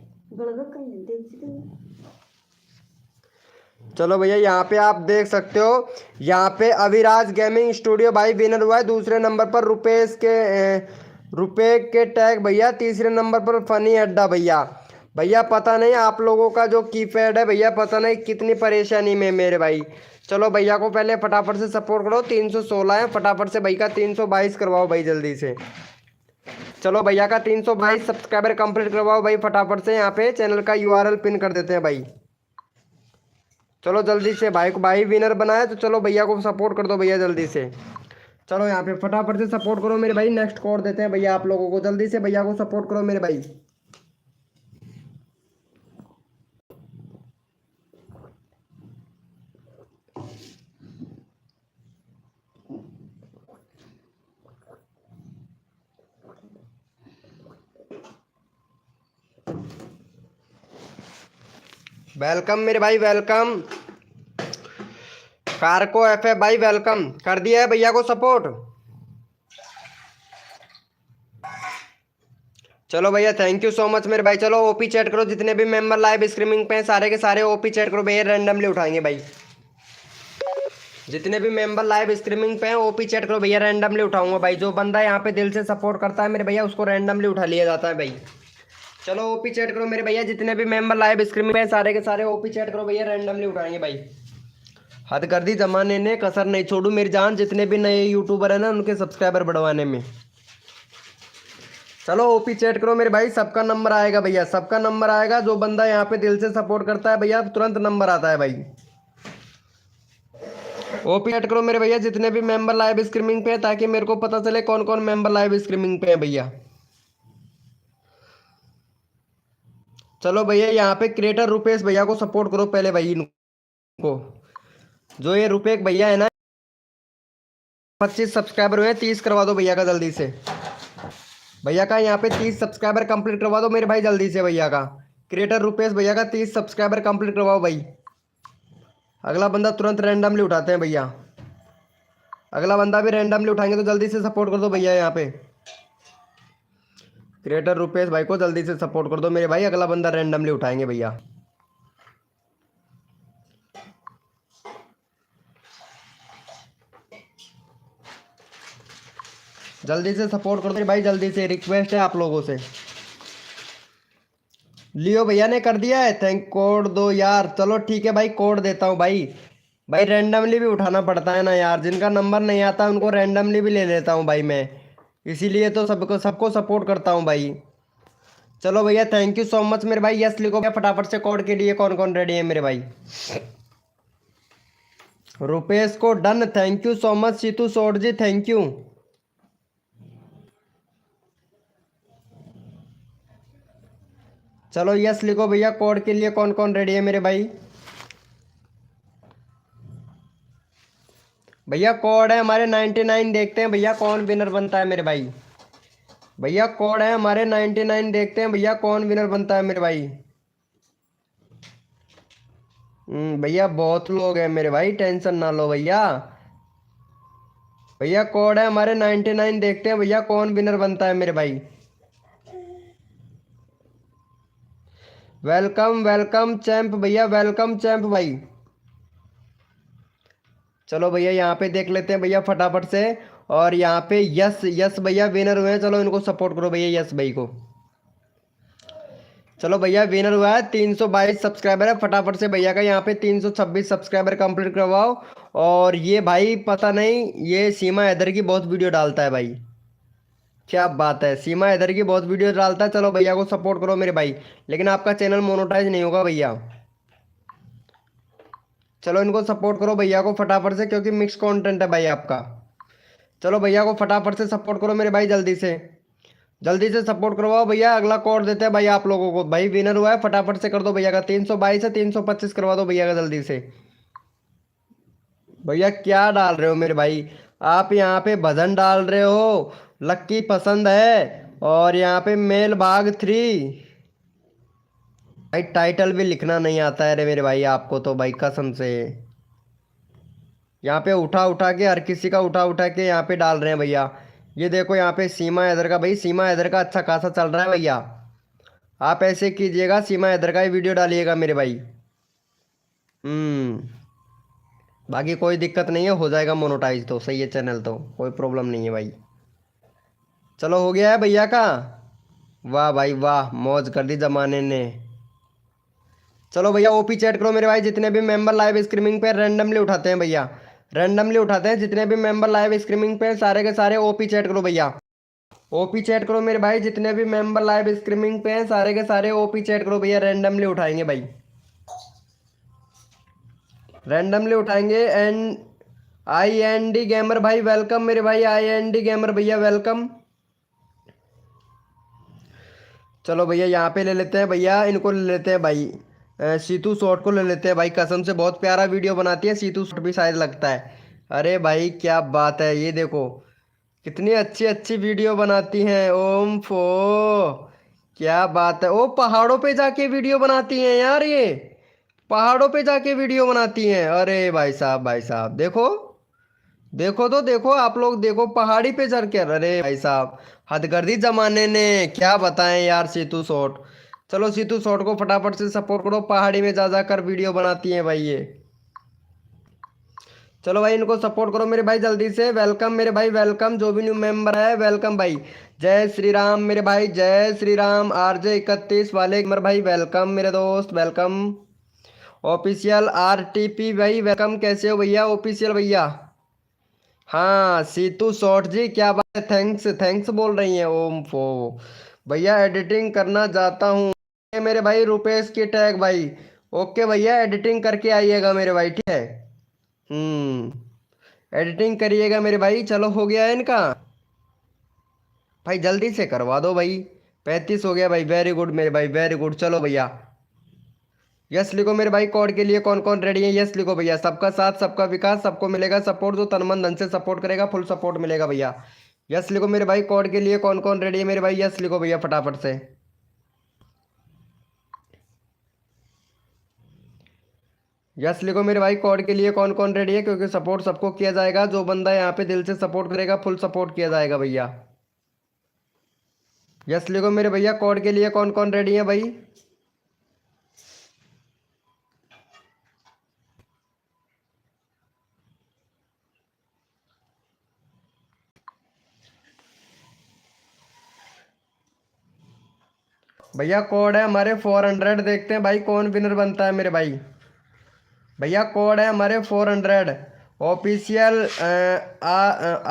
चलो भैया यहाँ पे आप देख सकते हो, यहाँ पे अविराज गेमिंग स्टूडियो भाई विनर हुआ है। दूसरे नंबर पर रुपए के टैग भैया। तीसरे नंबर पर फनी अड्डा भैया। भैया पता नहीं आप लोगों का जो कीपैड है भैया पता नहीं कितनी परेशानी में मेरे भाई। चलो भैया को पहले फटाफट से सपोर्ट करो। 316 है, फटाफट से भाई का 322 करवाओ भाई जल्दी से। चलो भैया का 322 सब्सक्राइबर कंप्लीट करवाओ भाई फटाफट से। यहाँ पे चैनल का यूआरएल पिन कर देते हैं भाई। चलो जल्दी से भाई को, भाई विनर बनाया तो चलो भैया को सपोर्ट कर दो भैया जल्दी से। चलो यहाँ पे फटाफट से सपोर्ट करो मेरे भाई। नेक्स्ट कोड देते हैं भैया आप लोगों को, जल्दी से भैया को सपोर्ट करो मेरे भाई। वेलकम मेरे भाई, वेलकम। कारको एफ भाई वेलकम कर दिया है भैया को सपोर्ट। चलो भैया थैंक यू सो मच मेरे भाई। चलो ओपी चैट करो, जितने भी मेंबर लाइव स्ट्रीमिंग पे हैं सारे के सारे ओपी चैट करो भैया, रैंडमली उठाएंगे भाई। जितने भी मेंबर लाइव स्ट्रीमिंग पे हैं ओपी चैट करो भैया, रैंडमली उठाऊंगा भाई। जो बंदा यहाँ पे दिल से सपोर्ट करता है मेरे भैया उसको रैंडमली उठा लिया जाता है भाई। चलो ओपी चैट करो मेरे भैया, जितने भी मेंबर लाइव स्ट्रीमिंग पे हैं सारे के सारे ओपी चैट करो भैया, रैंडमली उठाएंगे भाई। हद कर दी जमाने ने, कसर नहीं छोड़ू मेरी जान। जितने भी नए यूट्यूबर है ना उनके सब्सक्राइबर बढ़वाने में। चलो ओपी चैट करो मेरे भाई, सबका नंबर आएगा भैया, सबका नंबर आएगा। जो बंदा यहाँ पे दिल से सपोर्ट करता है भैया तुरंत नंबर आता है भाई। ओपी चैट करो मेरे भैया, जितने भी मेंबर लाइव स्ट्रीमिंग पे है, ताकि मेरे को पता चले कौन कौन मेंबर लाइव स्ट्रीमिंग पे है भैया। चलो भैया यहाँ पे क्रिएटर रुपेश भैया को सपोर्ट करो पहले भाई। इनको जो ये रुपेश भैया है ना, 25 सब्सक्राइबर हुए हैं, 30 करवा दो भैया का जल्दी से। भैया का यहाँ पे 30 सब्सक्राइबर कंप्लीट करवा दो मेरे भाई जल्दी से। भैया का क्रिएटर रुपेश भैया का 30 सब्सक्राइबर कंप्लीट करवाओ भाई। अगला बंदा तुरंत रैंडमली उठाते हैं भैया। अगला बंदा भी रैंडमली उठाएंगे तो जल्दी से सपोर्ट कर दो भैया। यहाँ पे क्रिएटर रुपेश भाई को जल्दी से सपोर्ट कर दो मेरे भाई, अगला बंदा रैंडमली उठाएंगे भैया। जल्दी से सपोर्ट कर दो मेरे भाई, जल्दी से रिक्वेस्ट है आप लोगों से। लियो भैया ने कर दिया है, थैंक कोड दो यार। चलो ठीक है भाई, कोड देता हूँ भाई। भाई रैंडमली भी उठाना पड़ता है ना यार, जिनका नंबर नहीं आता उनको रैंडमली भी ले लेता हूँ भाई मैं, इसीलिए तो सबको सबको सपोर्ट करता हूँ भाई। चलो भैया थैंक यू सो मच मेरे भाई। यस लिखो भैया फटाफट से कोड के लिए, कौन कौन रेडी है मेरे भाई। रुपेश को done, thank you so much. Situ सोड जी थैंक यू। चलो यस लिखो भैया, कोड के लिए कौन कौन रेडी है मेरे भाई। भैया कोड है हमारे 99, देखते हैं भैया कौन विनर बनता है मेरे भाई। भैया कोड है हमारे 99, देखते हैं भैया कौन विनर बनता है मेरे भाई। भैया बहुत लोग हैं मेरे भाई, टेंशन ना लो भैया। भैया कोड है हमारे 99, देखते हैं भैया कौन विनर बनता है मेरे भाई। वेलकम वेलकम चैंप भैया, वेलकम चैंप भाई। चलो भैया यहाँ पे देख लेते हैं भैया फटाफट से। और यहाँ पे यस यस भैया विनर हुए हैं, चलो इनको सपोर्ट करो भैया यस भाई को। चलो भैया विनर हुआ है, 322 सब्सक्राइबर है। फटाफट से भैया का यहाँ पे 326 सब्सक्राइबर कंप्लीट करवाओ। और ये भाई पता नहीं, ये सीमा हैदर की बहुत वीडियो डालता है भाई, क्या बात है, सीमा हैदर की बहुत वीडियो डालता है। चलो भैया को सपोर्ट करो मेरे भाई, लेकिन आपका चैनल मोनेटाइज नहीं होगा भैया। चलो इनको सपोर्ट करो भैया को फटाफट से, क्योंकि मिक्स कंटेंट है भाई आपका। चलो भैया को फटाफट से सपोर्ट करो मेरे भाई, जल्दी से जल्दी से सपोर्ट करवाओ भैया। अगला कोड देते हैं भाई आप लोगों को। भाई विनर हुआ है, फटाफट से कर दो भैया का। 322 से 325 करवा दो भैया का जल्दी से। भैया क्या डाल रहे हो मेरे भाई, आप यहाँ पे भजन डाल रहे हो, लक्की पसंद है, और यहाँ पे मेल भाग 3। भाई टाइटल भी लिखना नहीं आता है रे मेरे भाई आपको तो भाई, कसम से। यहाँ पे उठा उठा के, हर किसी का उठा उठा के यहाँ पे डाल रहे हैं भैया। ये देखो यहाँ पे सीमा हैदर का, भाई सीमा हैदर का अच्छा खासा चल रहा है भैया। आप ऐसे कीजिएगा, सीमा हैदर का ही वीडियो डालिएगा मेरे भाई। बाकी कोई दिक्कत नहीं है, हो जाएगा मोनेटाइज तो, सही है चैनल तो, कोई प्रॉब्लम नहीं है भाई। चलो हो गया है भैया का। वाह भाई वाह, मौज कर दी जमाने ने। चलो भैया ओपी चैट करो मेरे भाई, जितने भी मेंबर लाइव स्ट्रीमिंग पे रैंडमली उठाते हैं भैया, रैंडमली उठाते हैं। जितने भी मेंबर लाइव स्ट्रीमिंग पे सारे के सारे ओपी चैट करो भैया। ओपी चैट करो मेरे भाई, जितने भी मेंबर लाइव स्ट्रीमिंग पे हैं सारे के सारे ओपी चैट करो भैया, रैंडमली उठाएंगे भाई, रैंडमली उठाएंगे। एंड IND गेमर भाई वेलकम मेरे भाई, IND गेमर भैया वेलकम। चलो भैया यहाँ पे ले लेते हैं भैया, इनको ले लेते हैं भाई, सीतू शॉर्ट को ले लेते हैं भाई, कसम से बहुत प्यारा वीडियो बनाती है सीतू शॉर्ट भी शायद लगता है। अरे भाई क्या बात है, ये देखो कितनी अच्छी अच्छी वीडियो बनाती हैं। ओम फो, क्या बात है, ओ पहाड़ों पे जाके वीडियो बनाती हैं यार, ये पहाड़ों पे जाके वीडियो बनाती हैं। अरे भाई साहब, भाई साहब देखो, देखो तो देखो आप लोग, देखो पहाड़ी पे चढ़ के, अरे भाई साहब हद कर दी जमाने ने, क्या बताएं यार सीतू शॉर्ट। चलो सीतू शॉर्ट को फटाफट से सपोर्ट करो, पहाड़ी में जा जाकर वीडियो बनाती हैं भाई ये। चलो भाई इनको सपोर्ट करो मेरे भाई जल्दी से, वेलकम मेरे भाई वेलकम, जो भी न्यू मेंबर है वेलकम भाई। जय श्री राम मेरे भाई, जय श्री राम। RJ 31 वाले मेरे भाई वेलकम मेरे दोस्त वेलकम। ऑफिशियल RTP भाई वेलकम, कैसे हो भैया ऑफिशियल भैया। हाँ सीतू शॉर्ट जी क्या बात है, थैंक्स थैंक्स बोल रही हैं। ओम फो भैया, एडिटिंग करना चाहता हूँ। ये मेरे भाई रुपेश की टैग भाई, ओके भैया एडिटिंग करके आइएगा मेरे भाई, ठीक है। एडिटिंग करिएगा मेरे भाई। चलो हो गया है इनका भाई, जल्दी से करवा दो भाई, 35 हो गया भाई, वेरी गुड मेरे भाई वेरी गुड। चलो भैया यस लिखो मेरे भाई, कोड के लिए कौन कौन रेडी है, यस लिखो भैया। सबका साथ सबका विकास, सबको मिलेगा सपोर्ट, जो तन मन धन से सपोर्ट करेगा फुल सपोर्ट मिलेगा भैया। यस लिखो मेरे भाई, कोड के लिए कौन कौन रेडी है मेरे भाई, यस लिखो भैया फटाफट से। यस लिखो मेरे भाई, कोड के लिए कौन कौन रेडी है, क्योंकि सपोर्ट सबको किया जाएगा, जो बंदा यहाँ पे दिल से सपोर्ट करेगा फुल सपोर्ट किया जाएगा भैया। यस लिखो मेरे भैया, कोड के लिए कौन कौन रेडी है भाई। भैया कोड है हमारे 400, देखते हैं भाई कौन विनर बनता है मेरे भाई। भैया कोड है हमारे 400 ऑफिशियल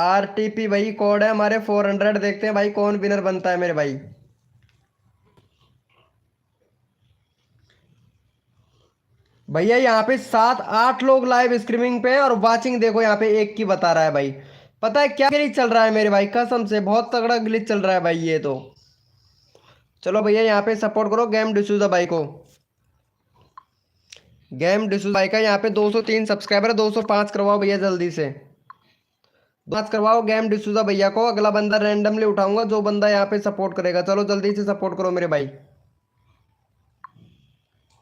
RTP भाई, कोड है हमारे 400, देखते हैं भाई कौन विनर बनता है मेरे भाई। भैया यहाँ पे 7-8 लोग लाइव स्ट्रीमिंग पे हैं, और वाचिंग देखो यहाँ पे एक की बता रहा है भाई। पता है क्या ग्लिच चल रहा है मेरे भाई, कसम से बहुत तगड़ा ग्लिच चल रहा है भाई ये तो। चलो भैया यहाँ पे सपोर्ट करो गेम डिसूजा भाई को, गेम डिसूजा भाई का यहाँ पे 203 सब्सक्राइबर है, 205 करवाओ भैया जल्दी से, 5 करवाओ गेम डिसूजा भैया को। अगला बंदा रैंडमली उठाऊंगा, जो बंदा यहाँ पे सपोर्ट करेगा। चलो जल्दी से सपोर्ट करो मेरे भाई,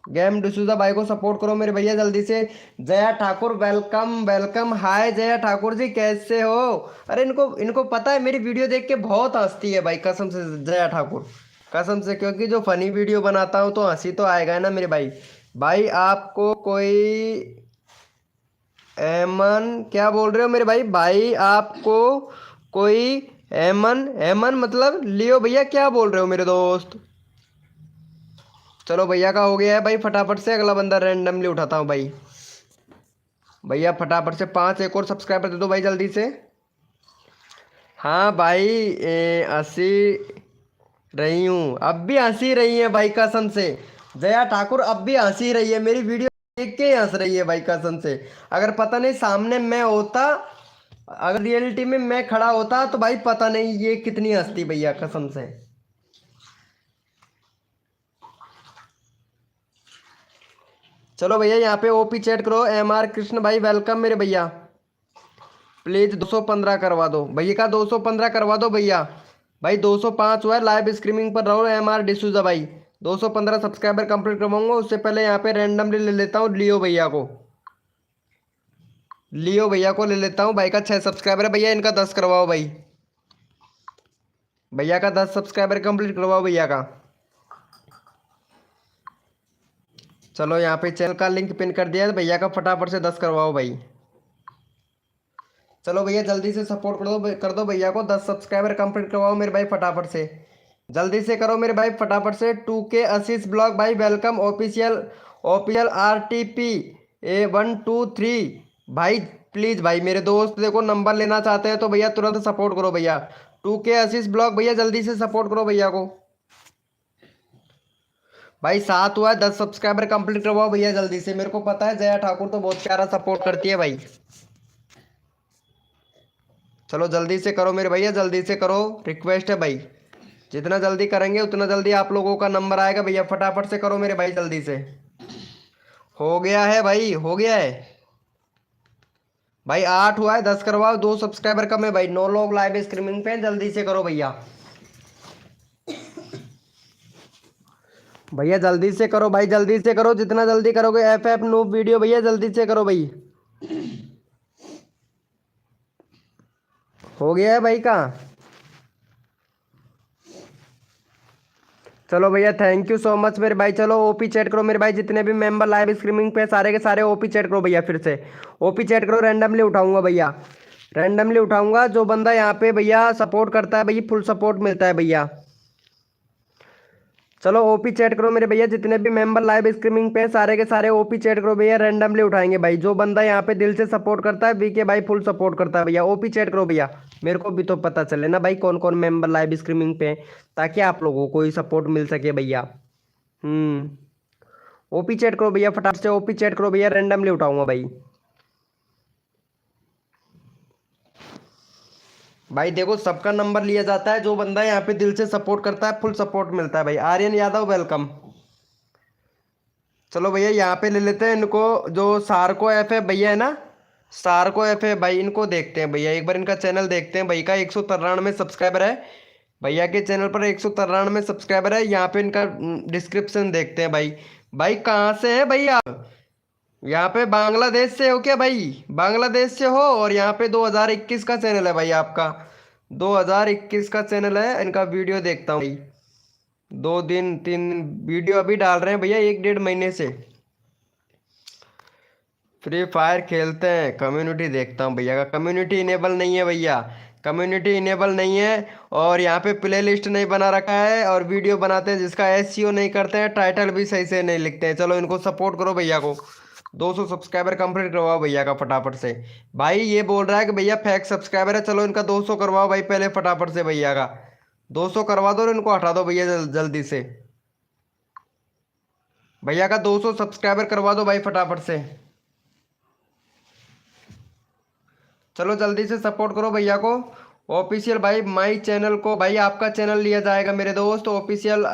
गेम डिसूजा भाई को सपोर्ट करो मेरे भैया जल्दी से। जया ठाकुर वेलकम वेलकम, हाय जया ठाकुर जी कैसे हो। अरे इनको इनको पता है मेरी वीडियो देख के बहुत हंसती है भाई, कसम से जया ठाकुर, कसम से, क्योंकि जो फनी वीडियो बनाता हूँ तो हंसी तो आएगा ना मेरे भाई। भाई आपको कोई एमन क्या बोल रहे हो मेरे भाई, भाई आपको कोई एमन, एमन मतलब लियो भैया, क्या बोल रहे हो मेरे दोस्त। चलो भैया का हो गया है भाई, फटाफट से अगला बंदा रैंडमली उठाता हूँ भाई। भैया फटाफट से 5 एक और सब्सक्राइबर दे दो भाई जल्दी से। हाँ भाई हंसी रही हूँ, अब भी हंसी रही है भाई कसम से। जया ठाकुर अब भी हंसी रही है, मेरी वीडियो देख के ही हंस रही है भाई कसम से। अगर पता नहीं सामने मैं होता, अगर रियलिटी में मैं खड़ा होता तो भाई पता नहीं ये कितनी हंसती भैया कसम से। चलो भैया यहाँ पे ओपी चैट करो, MR कृष्ण भाई वेलकम मेरे भैया। प्लीज 215 करवा दो भैया का, 215 करवा दो भैया। भाई 205 हुआ है, लाइव स्ट्रीमिंग पर रहो। MR डिसूजा भाई 215 सब्सक्राइबर कंप्लीट करवाऊंगा, उससे पहले यहाँ पे रैंडमली ले लेता हूँ लियो भैया को, लियो भैया को ले लेता हूँ। भाई का 6 सब्सक्राइबर है भैया, इनका 10 करवाओ भाई, भैया का 10 सब्सक्राइबर कंप्लीट करवाओ भैया का। चलो यहाँ पे चैनल का लिंक पिन कर दिया है, भैया का फटाफट से 10 करवाओ भाई। चलो भैया जल्दी से सपोर्ट कर दो भैया को, 10 सब्सक्राइबर कंप्लीट करवाओ मेरे भाई फटाफट से, जल्दी से करो मेरे भाई फटाफट से। 2K आशीष ब्लॉग भाई welcome, official official RTP A123 भाई, प्लीज़ भाई मेरे दोस्त देखो नंबर लेना चाहते हैं तो भैया तुरंत सपोर्ट करो भैया। 2K आशीष ब्लॉग भैया जल्दी से सपोर्ट करो भैया को। भाई 7 हुआ है, 10 सब्सक्राइबर कंप्लीट करवाओ भैया जल्दी से। मेरे को पता है जया ठाकुर तो बहुत प्यारा सपोर्ट करती है भाई। चलो जल्दी से करो मेरे भैया, जल्दी से करो, रिक्वेस्ट है भाई। जितना जल्दी करेंगे उतना जल्दी आप लोगों का नंबर आएगा भैया। फटाफट से करो मेरे भाई जल्दी से। हो गया है भाई, हो गया है भाई। 8 हुआ है, 10 करवाओ। 2 सब्सक्राइबर कम है भाई। 9 लोग लाइव स्ट्रीमिंग पे, जल्दी से करो भैया। भैया जल्दी से करो भाई, जल्दी से करो। जितना जल्दी करोगे FF नूब वीडियो भैया जल्दी से करो भाई। हो गया है भाई का। चलो भैया थैंक यू सो मच मेरे भाई। चलो ओपी चैट करो मेरे भाई। जितने भी मेंबर लाइव स्ट्रीमिंग पे सारे के सारे ओपी चैट करो भैया। फिर से ओपी चैट करो। रैंडमली उठाऊंगा भैया, रैंडमली उठाऊंगा। जो बंदा यहाँ पे भैया सपोर्ट करता है भैया फुल सपोर्ट मिलता है भैया। चलो ओपी चैट करो मेरे भैया। जितने भी मेंबर लाइव स्ट्रीमिंग पे सारे के सारे ओपी चैट करो भैया। रैंडमली उठाएंगे भाई। जो बंदा यहाँ पे दिल से सपोर्ट करता है बीके भाई फुल सपोर्ट करता है भैया। ओपी चैट करो भैया। मेरे को भी तो पता चले ना भाई कौन कौन मेंबर लाइव स्ट्रीमिंग पे, ताकि आप लोगों को ही सपोर्ट मिल सके भैया। ओपी चैट करो भैया, फटाफट से ओपी चैट करो भैया। रैंडमली उठाऊंगा भाई। भाई देखो सबका नंबर लिया जाता है। जो बंदा यहाँ पे दिल से सपोर्ट करता है फुल सपोर्ट मिलता है भाई। आर्यन यादव वेलकम। चलो भैया यहाँ पे ले लेते हैं इनको। जो सार्को एफ है भैया है ना, सार्को एफ है भाई, इनको देखते हैं भैया। एक बार इनका चैनल देखते हैं। भाई का 193 सब्सक्राइबर है। भैया के चैनल पर 193 सब्सक्राइबर है। यहाँ पे इनका डिस्क्रिप्शन देखते हैं भाई। भाई कहाँ से है भैया? यहाँ पे बांग्लादेश से हो क्या भाई? बांग्लादेश से हो। और यहाँ पे 2021 का चैनल है भाई आपका। 2021 का चैनल है। इनका वीडियो देखता हूँ भाई। 2 दिन 3 वीडियो अभी डाल रहे हैं भैया 1 डेढ़ महीने से। फ्री फायर खेलते हैं। कम्युनिटी देखता हूँ भैया का। कम्युनिटी इनेबल नहीं है भैया, कम्युनिटी इनेबल नहीं है। और यहाँ पे प्ले लिस्ट नहीं बना रखा है। और वीडियो बनाते हैं जिसका SEO नहीं करते हैं, टाइटल भी सही से नहीं लिखते हैं। चलो इनको सपोर्ट करो भैया को। 200 सब्सक्राइबर कंप्लीट करवाओ भैया का फटाफट से। भाई ये बोल रहा है कि भैया फेक सब्सक्राइबर है। चलो इनका 200 करवाओ भाई पहले फटाफट से भैया का। 200 करवा दो और इनको हटा दो भैया जल्दी से। भैया का 200 सब्सक्राइबर करवा दो भाई फटाफट से। चलो जल्दी से सपोर्ट करो भैया को। ऑफिशियल भाई माई चैनल को भाई आपका चैनल लिया जाएगा मेरे दोस्त। ऑफिशियल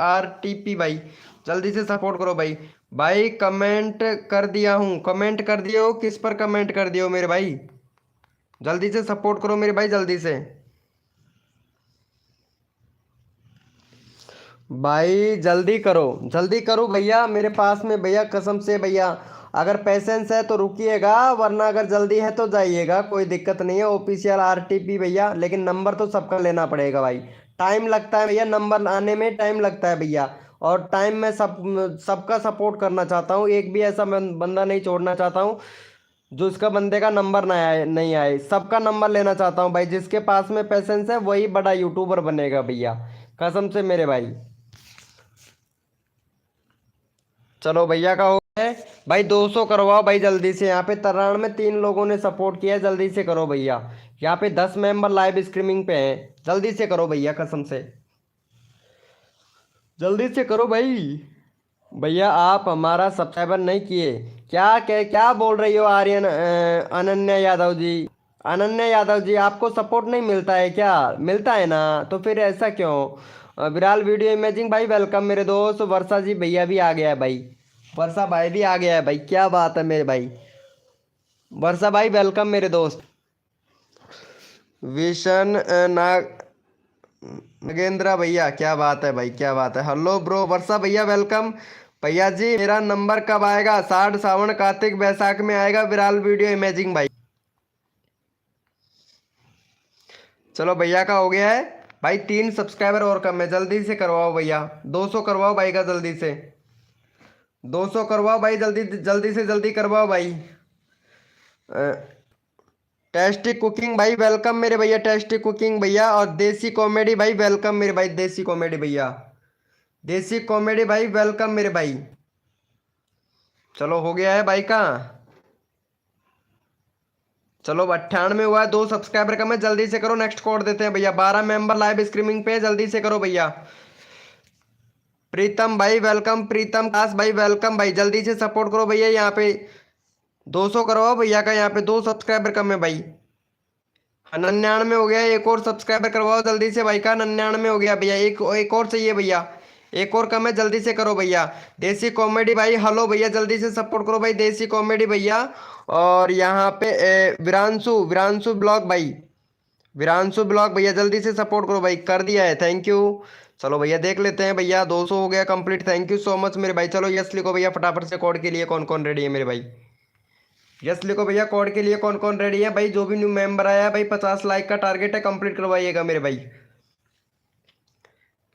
RTP भाई जल्दी से सपोर्ट करो भाई। भाई कमेंट कर दिया हूँ, कमेंट कर दिए हो। किस पर कमेंट कर दिए हो मेरे भाई? जल्दी से सपोर्ट करो मेरे भाई जल्दी से। भाई जल्दी करो, जल्दी करो भैया। मेरे पास में भैया कसम से भैया, अगर पेशेंस है तो रुकिएगा, वरना अगर जल्दी है तो जाइएगा, कोई दिक्कत नहीं है। ऑफिशियल RTP भैया, लेकिन नंबर तो सबका लेना पड़ेगा भाई। टाइम लगता है भैया, नंबर आने में टाइम लगता है भैया। और टाइम में सबका सपोर्ट करना चाहता हूँ। एक भी ऐसा बंदा नहीं छोड़ना चाहता हूँ जो इसका बंदे का नंबर ना आए, नहीं आए। सबका नंबर लेना चाहता हूँ भाई। जिसके पास में पेशेंस है वही बड़ा यूट्यूबर बनेगा भैया, कसम से मेरे भाई। चलो भैया का हो गया है भाई। 200 करवाओ भाई जल्दी से। यहाँ पे 93 लोगों ने सपोर्ट किया है। जल्दी से करो भैया। यहाँ पे 10 मेंबर लाइव स्ट्रीमिंग पे हैं। जल्दी से करो भैया कसम से, जल्दी से करो भाई। भैया आप हमारा सब्सक्राइबर नहीं किए क्या बोल रही हो आर्यन अनन्या यादव जी? अनन्या यादव जी आपको सपोर्ट नहीं मिलता है क्या? मिलता है ना, तो फिर ऐसा क्यों? विराल वीडियो इमेजिंग भाई वेलकम मेरे दोस्त। वर्षा जी भैया भी आ गया है भाई। वर्षा भाई भी आ गया है भाई, क्या बात है मेरे भाई। वर्षा भाई वेलकम मेरे दोस्त। विशन नगेंद्रा भैया क्या बात है भाई, क्या बात है। हेलो ब्रो वर्षा भैया वेलकम। भैया जी मेरा नंबर कब आएगा? 60 सावन कार्तिक बैसाख में आएगा विराल वीडियो इमेजिंग भाई। चलो भैया का हो गया है भाई। 3 सब्सक्राइबर और कम है, जल्दी से करवाओ भैया। 200 करवाओ भाई का जल्दी से। 200 करवाओ भाई जल्दी, जल्दी से जल्दी करवाओ भाई। टेस्टी कुकिंग भाई वेलकम मेरे भैया। टेस्टी कुकिंग भैया। और देसी कॉमेडी भाई वेलकम मेरे भाई। देसी कॉमेडी भैया, देसी कॉमेडी भाई वेलकम मेरे भाई। चलो हो गया है भाई का। चलो 98 हुआ है, 2 सब्सक्राइबर कम है, जल्दी से करो। नेक्स्ट कोड देते हैं भैया। 12 मेंबर लाइव स्ट्रीमिंग पे, जल्दी से करो भैया। प्रीतम भाई वेलकम, प्रीतम दास भाई वेलकम भाई, जल्दी से सपोर्ट करो भैया। यहाँ पे 200 करवाओ भैया का, यहाँ पे 2 सब्सक्राइबर कम है भाई। 99 हो गया, एक और सब्सक्राइबर करवाओ जल्दी से भाई का। 99 हो गया भैया, एक और चाहिए भैया, एक और कम है, जल्दी से करो भैया। देसी कॉमेडी भाई हेलो भैया, जल्दी से सपोर्ट करो भाई, देसी कॉमेडी भैया। और यहाँ पे विरांशु विरांशु ब्लॉग भाई, विरांशु ब्लॉग भैया जल्दी से सपोर्ट करो भाई, कर दिया है, थैंक यू। चलो भैया देख लेते हैं भैया, 200 हो गया complete, thank you so much मेरे भाई। चलो यस लिखो भैया फटाफट से, कोड के लिए कौन कौन रेडी है मेरे भाई। यस लिखो भैया, कोड के लिए कौन कौन रेडी है भाई। जो भी न्यू मेंबर आया है भाई, 50 लाइक का टारगेट है, कंप्लीट करवाइएगा मेरे भाई।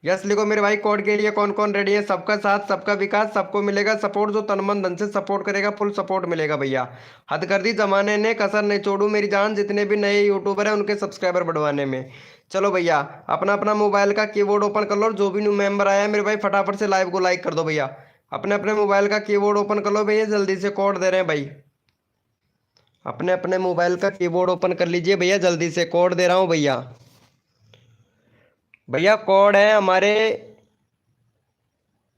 यस लिखो मेरे भाई, कोड के लिए कौन कौन रेडी है। सबका साथ सबका विकास, सबको मिलेगा सपोर्ट, जो तन मन धन से सपोर्ट करेगा फुल सपोर्ट मिलेगा भैया। हद कर दी जमाने ने, कसर नहीं छोड़ू मेरी जान, जितने भी नए यूट्यूबर हैं उनके सब्सक्राइबर बढ़वाने में। चलो भैया अपना अपना मोबाइल का कीबोर्ड ओपन कर लो, और जो भी न्यू मेंबर आया है मेरे भाई फटाफट से लाइव को लाइक कर दो भैया। अपने अपने मोबाइल का कीबोर्ड ओपन कर लो भैया, जल्दी से कोड दे रहे हैं भाई। अपने अपने मोबाइल का कीबोर्ड ओपन कर लीजिए भैया, जल्दी से कोड दे रहा हूँ भैया। भैया कोड है हमारे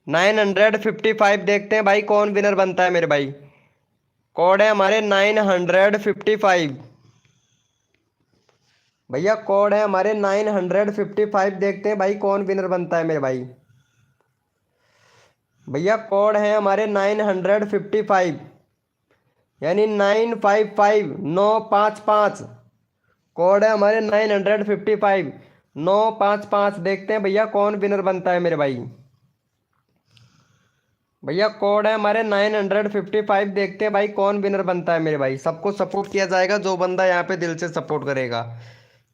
955, देखते हैं भाई कौन विनर बनता है मेरे भाई। कोड है हमारे 955 भैया, कोड है हमारे 955, देखते हैं भाई कौन विनर बनता है मेरे भाई। भैया कोड है हमारे 955, यानी 955 955, कोड है हमारे 955 955, देखते हैं भैया कौन विनर बनता है मेरे भाई। भैया कोड है हमारे 955, देखते हैं भाई कौन विनर बनता है मेरे भाई। सबको सपोर्ट किया जाएगा, जो बंदा यहाँ पे दिल से सपोर्ट करेगा।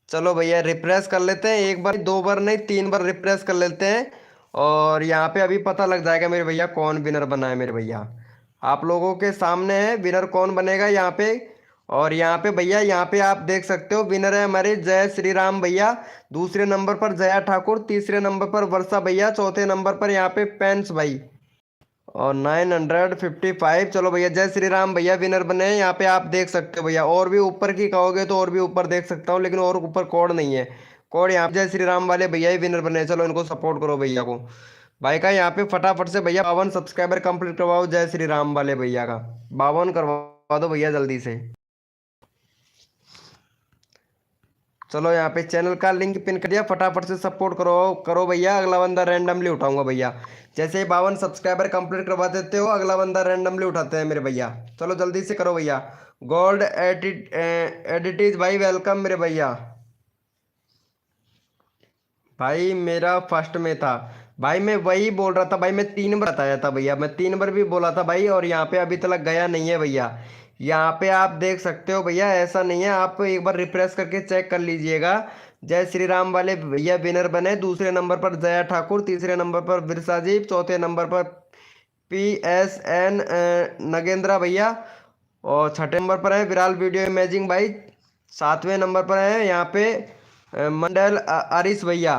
चलो भैया रिफ्रेश कर लेते हैं, एक बार 2 बार नहीं 3 बार रिफ्रेश कर लेते हैं, और यहाँ पे अभी पता लग जाएगा मेरे भैया कौन विनर बना है मेरे भैया। आप लोगों के सामने है विनर कौन बनेगा यहाँ पे। और यहाँ पे भैया, यहाँ पे आप देख सकते हो विनर है हमारे जय श्री राम भैया, दूसरे नंबर पर जया ठाकुर, तीसरे नंबर पर वर्षा भैया, चौथे नंबर पर यहाँ पे पेंस भाई, और 955। चलो भैया जय श्री राम भैया विनर बने हैं, यहाँ पे आप देख सकते हो भैया। और भी ऊपर की कहोगे तो और भी ऊपर देख सकता हूँ, लेकिन और ऊपर कोड नहीं है। कोड यहाँ पे जय श्री राम वाले भैया ही विनर बने हैं। चलो इनको सपोर्ट करो भैया को भाई का। यहाँ पे फटाफट से भैया 52 सब्सक्राइबर कंप्लीट करवाओ जय श्री राम वाले भैया का, 52 करवा दो भैया जल्दी से। चलो यहाँ पे चैनल का लिंक पिन कर दिया, फटाफट से सपोर्ट करो करो भैया। अगला बंदा रैंडमली उठाऊंगा भैया, जैसे ही 52 सब्सक्राइबर कंप्लीट करवा देते हो अगला बंदा रैंडमली उठाते हैं मेरे भैया। चलो जल्दी से करो भैया। गोल्ड एडिटीज भाई वेलकम मेरे भैया। भाई मेरा फर्स्ट में था भाई, मैं वही बोल रहा था भाई, मैं 3 बार बताया था भैया, मैं 3 बार भी बोला था भाई, और यहाँ पे अभी तक गया नहीं है भैया। यहाँ पे आप देख सकते हो भैया, ऐसा नहीं है, आप एक बार रिफ्रेश करके चेक कर लीजिएगा। जय श्री राम वाले भैया विनर बने, दूसरे नंबर पर जया ठाकुर, तीसरे नंबर पर बिरसा जी, चौथे नंबर पर PSN नगेंद्रा भैया, और छठे नंबर पर है विराल वीडियो इमेजिंग भाई, सातवें नंबर पर है यहाँ पे मंडल आरिस भैया,